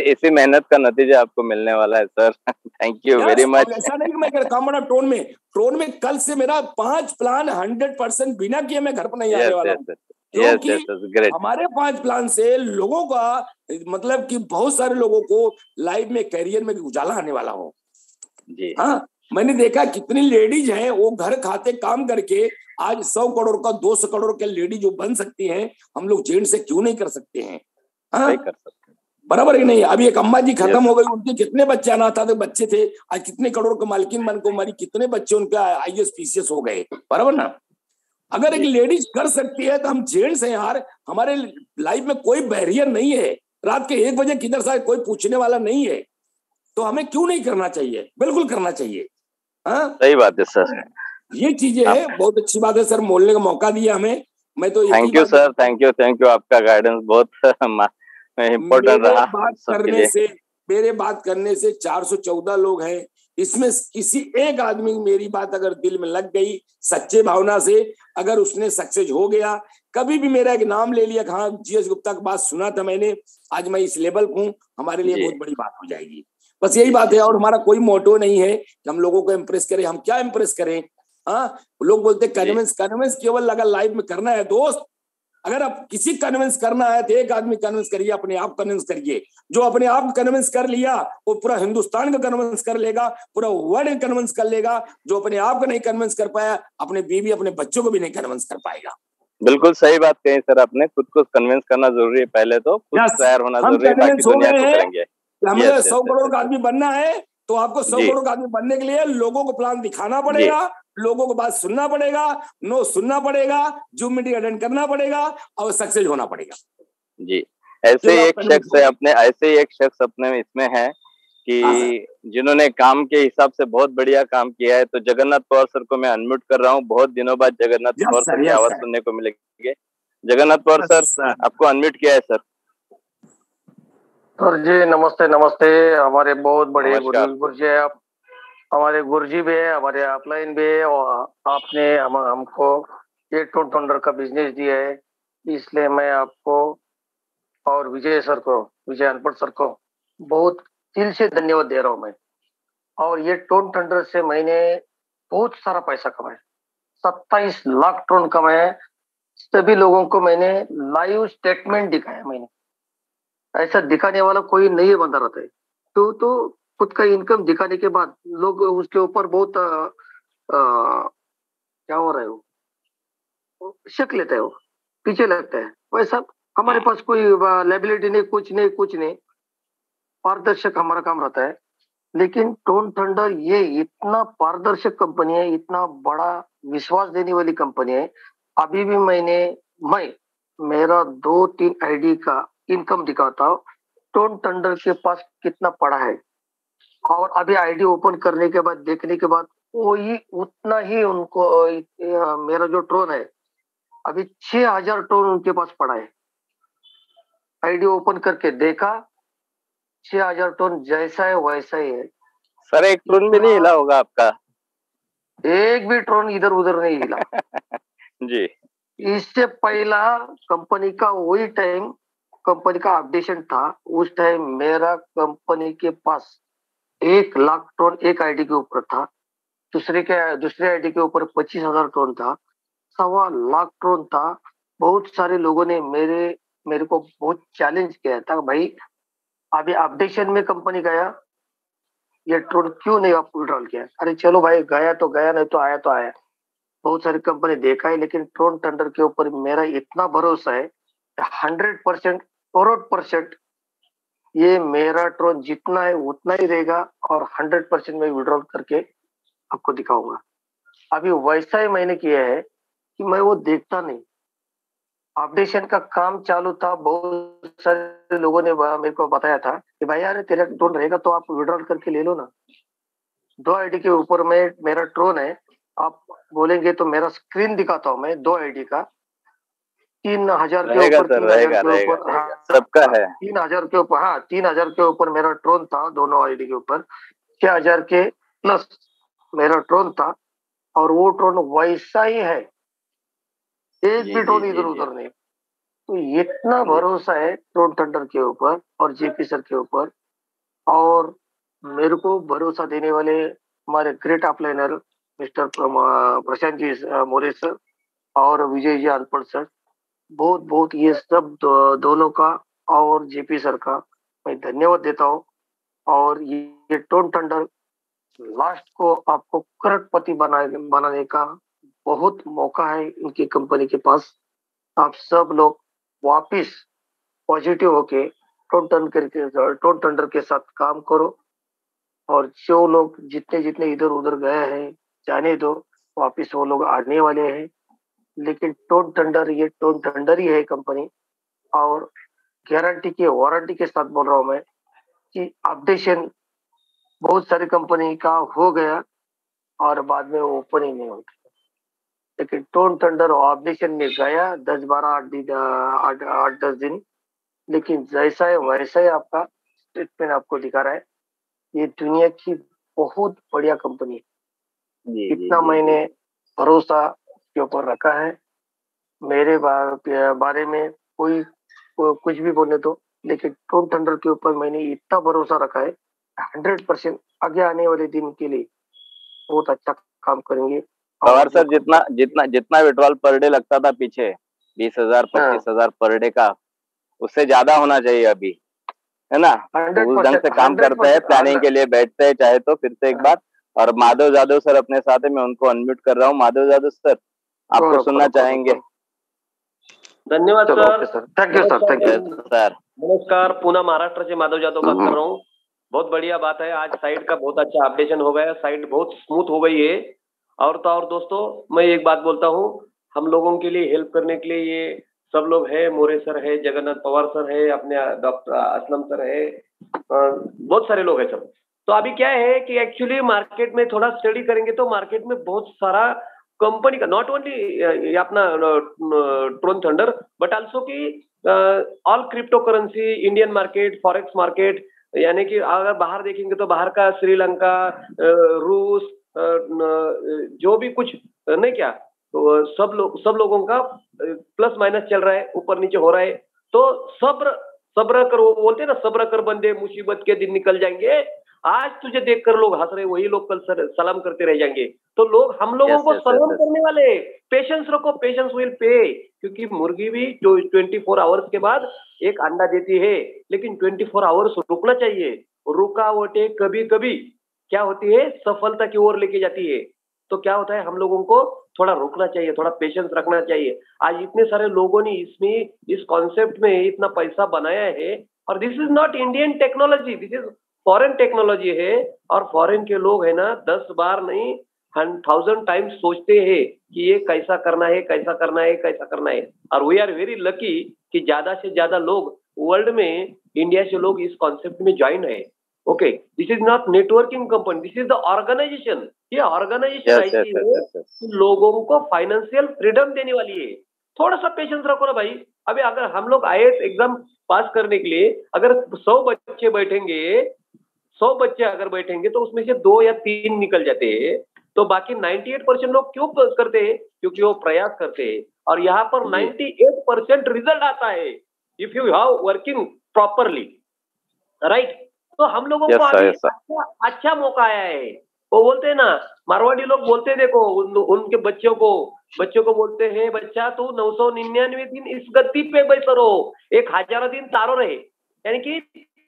इसी मेहनत का नतीजा आपको मिलने वाला है sir. Thank you very much. ऐसा नहीं कि मैं काम बढ़ा टोन में कल से मेरा 5 प्लान 100% बिना किए मैं घर पर नहीं आने वाला हूँ, क्योंकि हमारे 5 प्लान से लोगों का, मतलब कि बहुत सारे लोगों को लाइफ में, कैरियर में उजाला आने वाला हो। हाँ, मैंने देखा कितनी लेडीज हैं, वो घर खाते काम करके आज 100 करोड़ का, 200 करोड़ के लेडीज जो बन सकती हैं, हम लोग जेंट से क्यों नहीं कर सकते हैं? हाँ, कर सकते, बराबर है नहीं? अभी एक अम्मा जी खत्म हो गई, उनके कितने बच्चे अनाथ बच्चे थे, आज कितने करोड़ के मालकिन बन को मारी, कितने बच्चे उनका IAS PCS हो गए, बराबर ना? अगर एक लेडीज कर सकती है तो हम जेंट्स हैं यार, हमारे लाइफ में कोई बैरियर नहीं है, रात के 1 बजे किधर से कोई पूछने वाला नहीं है, तो हमें क्यों नहीं करना चाहिए? बिल्कुल करना चाहिए। हाँ, सही बात है सर, ये चीजें है, बहुत अच्छी बात है सर, बोलने का मौका दिया हमें। मैं तो thank you sir, thank you, आपका गाइडेंस बहुत इम्पोर्टेंट रहा। मेरे बात करने से 414 लोग हैं, इसमें किसी एक आदमी की मेरी बात अगर दिल में लग गई सच्चे भावना से, अगर उसने सक्सेस हो गया, कभी भी मेरा एक नाम ले लिया, हाँ GS गुप्ता की बात सुना था मैंने, आज मैं इस लेवल पर हूँ, हमारे लिए बहुत बड़ी बात हो जाएगी। बस यही बात है, और हमारा कोई मोटो नहीं है कि हम लोगों को इम्प्रेस करें। हम क्या इम्प्रेस करें? हाँ, लोग बोलते कन्विंस केवल अगर लाइफ में करना है दोस्त, अगर आप किसी कन्विंस करना है तो एक आदमी कन्विंस करिए, अपने आप कन्विंस करिए। जो अपने आप कन्विंस कर लिया वो पूरा हिंदुस्तान का कन्विंस कर लेगा, पूरा वर्ल्ड कन्विंस कर लेगा। जो अपने आप को नहीं कन्विंस कर पाया, अपने बीवी अपने बच्चों को भी नहीं कन्विंस कर पाएगा। बिल्कुल सही बात कही सर आपने, खुद को कन्विंस करना जरूरी है, पहले तो खुद तैयार होना जरूरी है, बाकी दुनिया को करेंगे। हमें 100 करोड़ का आदमी बनना है तो आपको 100 करोड़ का आदमी बनने के लिए लोगों को प्लान दिखाना पड़ेगा, लोगों को बात सुनना पड़ेगा, नो सुनना पड़ेगा, जूम मीटिंग अटेंड करना पड़ेगा और सक्सेस होना पड़ेगा। जी, ऐसे एक शख्स है अपने, ऐसे एक शख्स अपने इसमें है कि जिन्होंने काम के हिसाब से बहुत बढ़िया काम किया है। तो जगन्नाथ पवार सर को मैं अनम्यूट कर रहा हूँ, बहुत दिनों बाद जगन्नाथ पवार सर की आवाज सुनने को मिलेगी। जगन्नाथ पवार सर, आपको अनम्यूट किया है सर। सर जी नमस्ते, नमस्ते। हमारे बहुत बड़े गुरुजी है आप, हमारे गुरुजी भी है, हमारे ऑफलाइन भी है, और आपने हमको ये टोन का बिजनेस दिया है, इसलिए मैं आपको और विजय सर को, विजय अनपढ़ सर को बहुत दिल से धन्यवाद दे रहा हूँ मैं। और ये टोन थंडर से मैंने बहुत सारा पैसा कमाया, 27 लाख टोन कमाया। सभी लोगों को मैंने लाइव स्टेटमेंट दिखाया, मैंने ऐसा दिखाने वाला कोई नहीं बंदा रहता है। तो खुद का इनकम दिखाने के बाद लोग उसके ऊपर बहुत क्या हो रहा है, वो शक लेता है, वो पीछे लगता है। वैसा हमारे पास कोई लायबिलिटी नहीं, कुछ नहीं, पारदर्शक हमारा काम रहता है। लेकिन टोन थंडर ये इतना पारदर्शक कंपनी है, इतना बड़ा विश्वास देने वाली कंपनी है। अभी भी मेरा 2-3 आईडी का इनकम दिखाता हूँ, टोन थंडर के पास कितना पड़ा है, और अभी आईडी ओपन करने के बाद देखने के बाद वही उतना ही उनको मेरा जो टोन है अभी 6000 टोन उनके पास पड़ा है। आईडी ओपन करके देखा, 6,000 टन जैसा है वैसा ही है सर। एक ट्रोन भी नहीं हिला होगा आपका? एक भी ट्रोन इधर उधर नहीं हिला। जी। इससे पहला कंपनी का वही टाइम कंपनी का अपडेशन था, उस टाइम मेरा कंपनी के पास 1,00,000 टन एक आईडी के ऊपर था, दूसरे आईडी के ऊपर 25,000 टन था, 1,25,000 टन था। बहुत सारे लोगों ने मेरे को बहुत चैलेंज किया था, भाई अभी अपडेशन में कंपनी गया, ये ट्रोन क्यों नहीं आप विड्रॉल किया? अरे चलो भाई, गया तो गया, नहीं तो आया। बहुत सारी कंपनी देखा है, लेकिन ट्रोन टेंडर के ऊपर मेरा इतना भरोसा है 100% करोड़% ये मेरा ट्रोन जितना है उतना ही रहेगा और 100% मैं विड्रॉल करके आपको दिखाऊंगा। अभी वैसा ही मैंने किया है कि मैं वो देखता नहीं, अपडेशन का काम चालू था। बहुत सारे लोगों ने मेरे को बताया था कि भाई यार तेरा ट्रोन रहेगा तो आप विड्रॉल करके ले लो ना। 2 आईडी के ऊपर में मेरा ट्रोन है, आप बोलेंगे तो मेरा स्क्रीन दिखाता हूँ मैं 2 आईडी का। 3,000 के ऊपर, 3,000 के ऊपर, हाँ सबका है 3,000 के ऊपर, हाँ 3,000 के ऊपर मेरा ट्रोन था, दोनों आईडी के ऊपर 6,000 के प्लस मेरा ट्रोन था। और वो ट्रोन वैसा ही है, एक भी ट्रोन इधर उधर नहीं। तो इतना भरोसा है ट्रोन टेंडर के ऊपर और जेपी सर के ऊपर। और मेरे को भरोसा देने वाले हमारे great upliner mister Prashant ji मोरे सर और विजय जी अनपढ़ सर, बहुत ये सब दोनों का और जेपी सर का मैं धन्यवाद देता हूँ। और ये ट्रोन टेंडर लास्ट को आपको करोड़पति बनाने का बहुत मौका है इनकी कंपनी के पास। आप सब लोग वापिस पॉजिटिव होके ट्रोन टेंडर के साथ काम करो। और जो लोग जितने इधर उधर गए हैं जाने दो, वापिस वो लोग आने वाले हैं। लेकिन ट्रोन टेंडर ये ट्रोन टेंडर ही है कंपनी। और गारंटी की वारंटी के साथ बोल रहा हूँ मैं कि अपडेशन बहुत सारी कंपनी का हो गया और बाद में वो ओपन ही नहीं होता, लेकिन ट्रोन टेंडर अपडेशन में गया 10-12 8-10 दिन, लेकिन जैसा है वैसा ही आपका स्टेटमेंट आपको दिखा रहा है। ये दुनिया की बहुत बढ़िया कंपनी है। इतना मैंने भरोसा के ऊपर रखा है। मेरे बारे में कोई कुछ भी बोले तो, लेकिन ट्रोन टेंडर के ऊपर मैंने इतना भरोसा रखा है 100% आगे आने वाले दिन के लिए बहुत अच्छा काम करेंगे। पवार सर, जितना विड्रॉल पर डे लगता था पीछे 20,000 25,000 पर डे का, उससे ज्यादा होना चाहिए अभी, है ना? उस ढंग से काम करते हैं, प्लानिंग के लिए बैठते हैं। चाहे तो फिर से एक बार, और माधव जादव सर अपने साथ है, मैं उनको अनम्यूट कर रहा हूँ। माधव जादव सर, आपको सुनना चाहेंगे। धन्यवाद sir, thank you sir, thank you sir. नमस्कार, पूना महाराष्ट्र से माधव जादव बात कर रहा हूँ। बहुत बढ़िया बात है, आज साइट का बहुत अच्छा अपडेशन हो गया, साइट बहुत स्मूथ हो गई है। और तो और दोस्तों, मैं एक बात बोलता हूँ, हम लोगों के लिए हेल्प करने के लिए ये सब लोग है, मोरे सर है, जगन्नाथ पवार सर है, अपने डॉक्टर असलम सर है, बहुत सारे लोग हैं सब। तो अभी क्या है कि एक्चुअली मार्केट में थोड़ा स्टडी करेंगे तो मार्केट में बहुत सारा कंपनी का, नॉट ओनली अपना ट्रोन थंडर, बट आल्सो की all crypto currency, Indian market, forex market, यानी कि अगर बाहर देखेंगे तो बाहर का श्रीलंका, रूस, जो भी कुछ नहीं क्या, तो सब लोगों का प्लस माइनस चल रहा है, ऊपर नीचे हो रहा है। तो सब्र कर, वो बोलते हैं ना, सब्र कर बंदे, मुसीबत के दिन निकल जाएंगे। आज तुझे देखकर लोग हंस रहे, वही लोग कल सलाम करते रह जाएंगे। तो लोग हम लोगों को सलाम करने वाले, पेशेंस रखो, पेशेंस विल पे। क्योंकि मुर्गी भी 24 आवर्स के बाद एक अंडा देती है, लेकिन 24 आवर्स रुकना चाहिए। रुकावटें कभी कभी क्या होती है, सफलता की ओर लेके जाती है। तो क्या होता है, हम लोगों को थोड़ा रुकना चाहिए, थोड़ा पेशेंस रखना चाहिए। आज इतने सारे लोगों ने इसमें, इस कॉन्सेप्ट में इतना पैसा बनाया है, और this is not Indian technology, this is foreign technology है। और फॉरेन के लोग है ना 10 बार नहीं 1000 टाइम्स सोचते हैं कि ये कैसा करना है, कैसा करना है, कैसा करना है। और वी आर वेरी लकी कि ज्यादा से ज्यादा लोग वर्ल्ड में, इंडिया से लोग इस कॉन्सेप्ट में ज्वाइन है। Okay, this is not networking company, this is the organization. ये ऑर्गेनाइजेशन ऐसी है कि लोगों को फाइनेंशियल फ्रीडम देने वाली है। थोड़ा सा पेशेंस रखो ना भाई, अभी अगर हम लोग IAS एग्जाम पास करने के लिए अगर 100 बच्चे बैठेंगे, 100 बच्चे अगर बैठेंगे तो उसमें से 2 या 3 निकल जाते हैं, तो बाकी 98% लोग क्यों करते हैं? क्योंकि वो प्रयास करते हैं। और यहाँ पर 98% रिजल्ट आता है if you have working properly, right? तो हम लोगों को अभी अच्छा मौका आया है। वो बोलते हैं ना, मारवाड़ी लोग बोलते हैं, देखो उनके बच्चों को बोलते हैं, बच्चा तू 999 दिन इस गद्दी पे बैठो रहो, 1000 दिन तारो रहे, यानी कि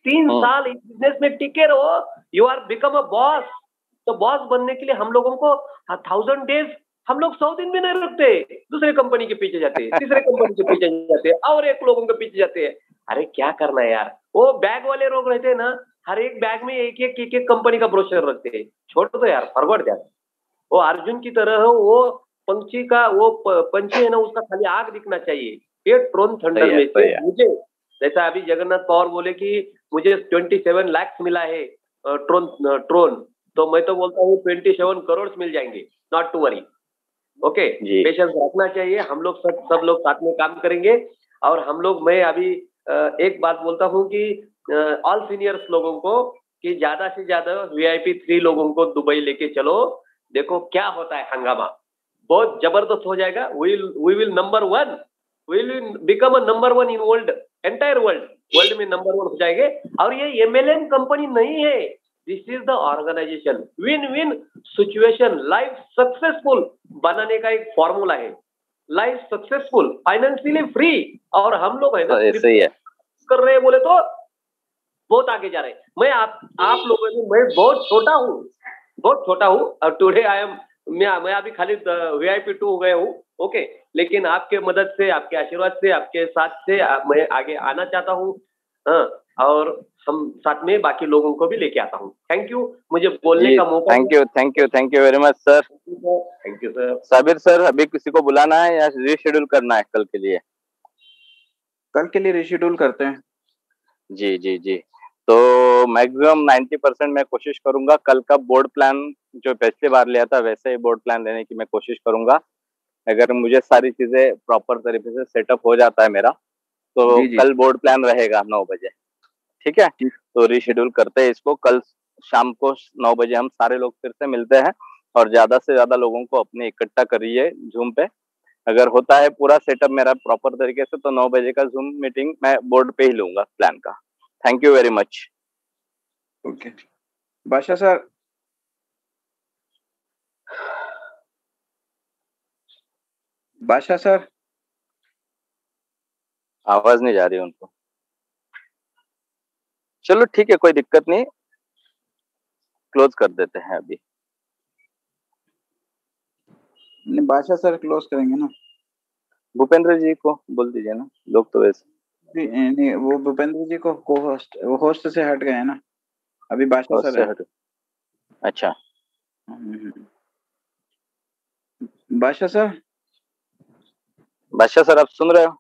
3 साल इस बिजनेस में टिके रहो, you are become a boss. तो बॉस बनने के लिए हम लोगों को 1000 डेज, हम लोग 100 दिन भी नहीं रखते, दूसरे कंपनी के पीछे जाते हैं, तीसरे कंपनी के पीछे जाते हैं, और एक लोगों के पीछे जाते हैं। अरे क्या करना है यार, वो बैग वाले लोग रहते हैं ना, हर एक बैग में एक एक कंपनी का ब्रोशर रखते हैं। छोड़ दो यार, फॉरवर्ड यार। वो अर्जुन की तरह वो पंछी का, वो पंछी है ना, उसका खाली आग दिखना चाहिए। ये ट्रोन थंडर में से मुझे, जैसा अभी जगन्नाथ पवार बोले कि मुझे 27 लाख मिला है ट्रोन, तो मैं तो बोलता हूँ 27 करोड़ मिल जाएंगे, not to worry. Okay, patience रखना चाहिए। हम लोग सब लोग साथ में काम करेंगे। और हम लोग, मैं अभी एक बात बोलता हूँ कि ऑल सीनियर्स लोगों को कि ज्यादा से ज्यादा VIP 3 लोगों को दुबई लेके चलो, देखो क्या होता है हंगामा, बहुत जबरदस्त हो जाएगा। We will number 1, we will become a number 1 in world, entire world में नंबर 1 हो जाएंगे। और ये MLM कंपनी नहीं है, this is the organization. Win win situation, life successful बनाने का एक फॉर्मूला है। लाइफ सक्सेसफुल, फाइनेंशियली फ्री, और हम लोग है ना ऐसे ही है कर रहे हैं बोले तो बहुत आगे जा रहे हैं। मैं आप लोगों में, मैं बहुत छोटा हूँ, और टुडे आई एम, मैं अभी खाली VIP 2 हो गया हूँ। ओके, लेकिन आपके मदद से, आपके आशीर्वाद से, आपके साथ से मैं आगे आना चाहता हूँ। और हम साथ में बाकी लोगों को भी लेके आता हूँ। थैंक यू मुझे बोलने का मौका। Thank you very much sir. Thank you sir. Sabir sir, अभी किसी को बुलाना है या रीशेड्यूल करना है कल के लिए? कल के लिए रीशेड्यूल करते हैं। जी। तो मैक्सिमम 90% मैं कोशिश करूंगा कल का बोर्ड प्लान जो पिछली बार लिया था वैसे ही बोर्ड प्लान लेने की मैं कोशिश करूंगा। अगर मुझे सारी चीजें प्रॉपर तरीके से सेटअप हो जाता है मेरा, तो कल बोर्ड प्लान रहेगा 9 बजे। ठीक है, तो रीशेड्यूल करते हैं इसको। कल शाम को 9 बजे हम सारे लोग फिर से मिलते हैं, और ज्यादा से ज्यादा लोगों को अपने इकट्ठा करिए जूम पे। अगर होता है पूरा सेटअप मेरा प्रॉपर तरीके से, तो 9 बजे का जूम मीटिंग मैं बोर्ड पे ही लूंगा प्लान का। Thank you very much. Okay, बादशाह सर। बादशाह सर, आवाज नहीं जा रही उनको। चलो ठीक है, कोई दिक्कत नहीं, क्लोज कर देते हैं अभी। नहीं, बादशाह सर क्लोज करेंगे ना। भूपेंद्र जी को बोल दीजिए ना, लोग तो वैसे नहीं, वो भूपेंद्र जी को वो होस्ट से हट गए हैं ना, अभी बादशाह सर है। अच्छा, बादशाह सर आप सुन रहे हो?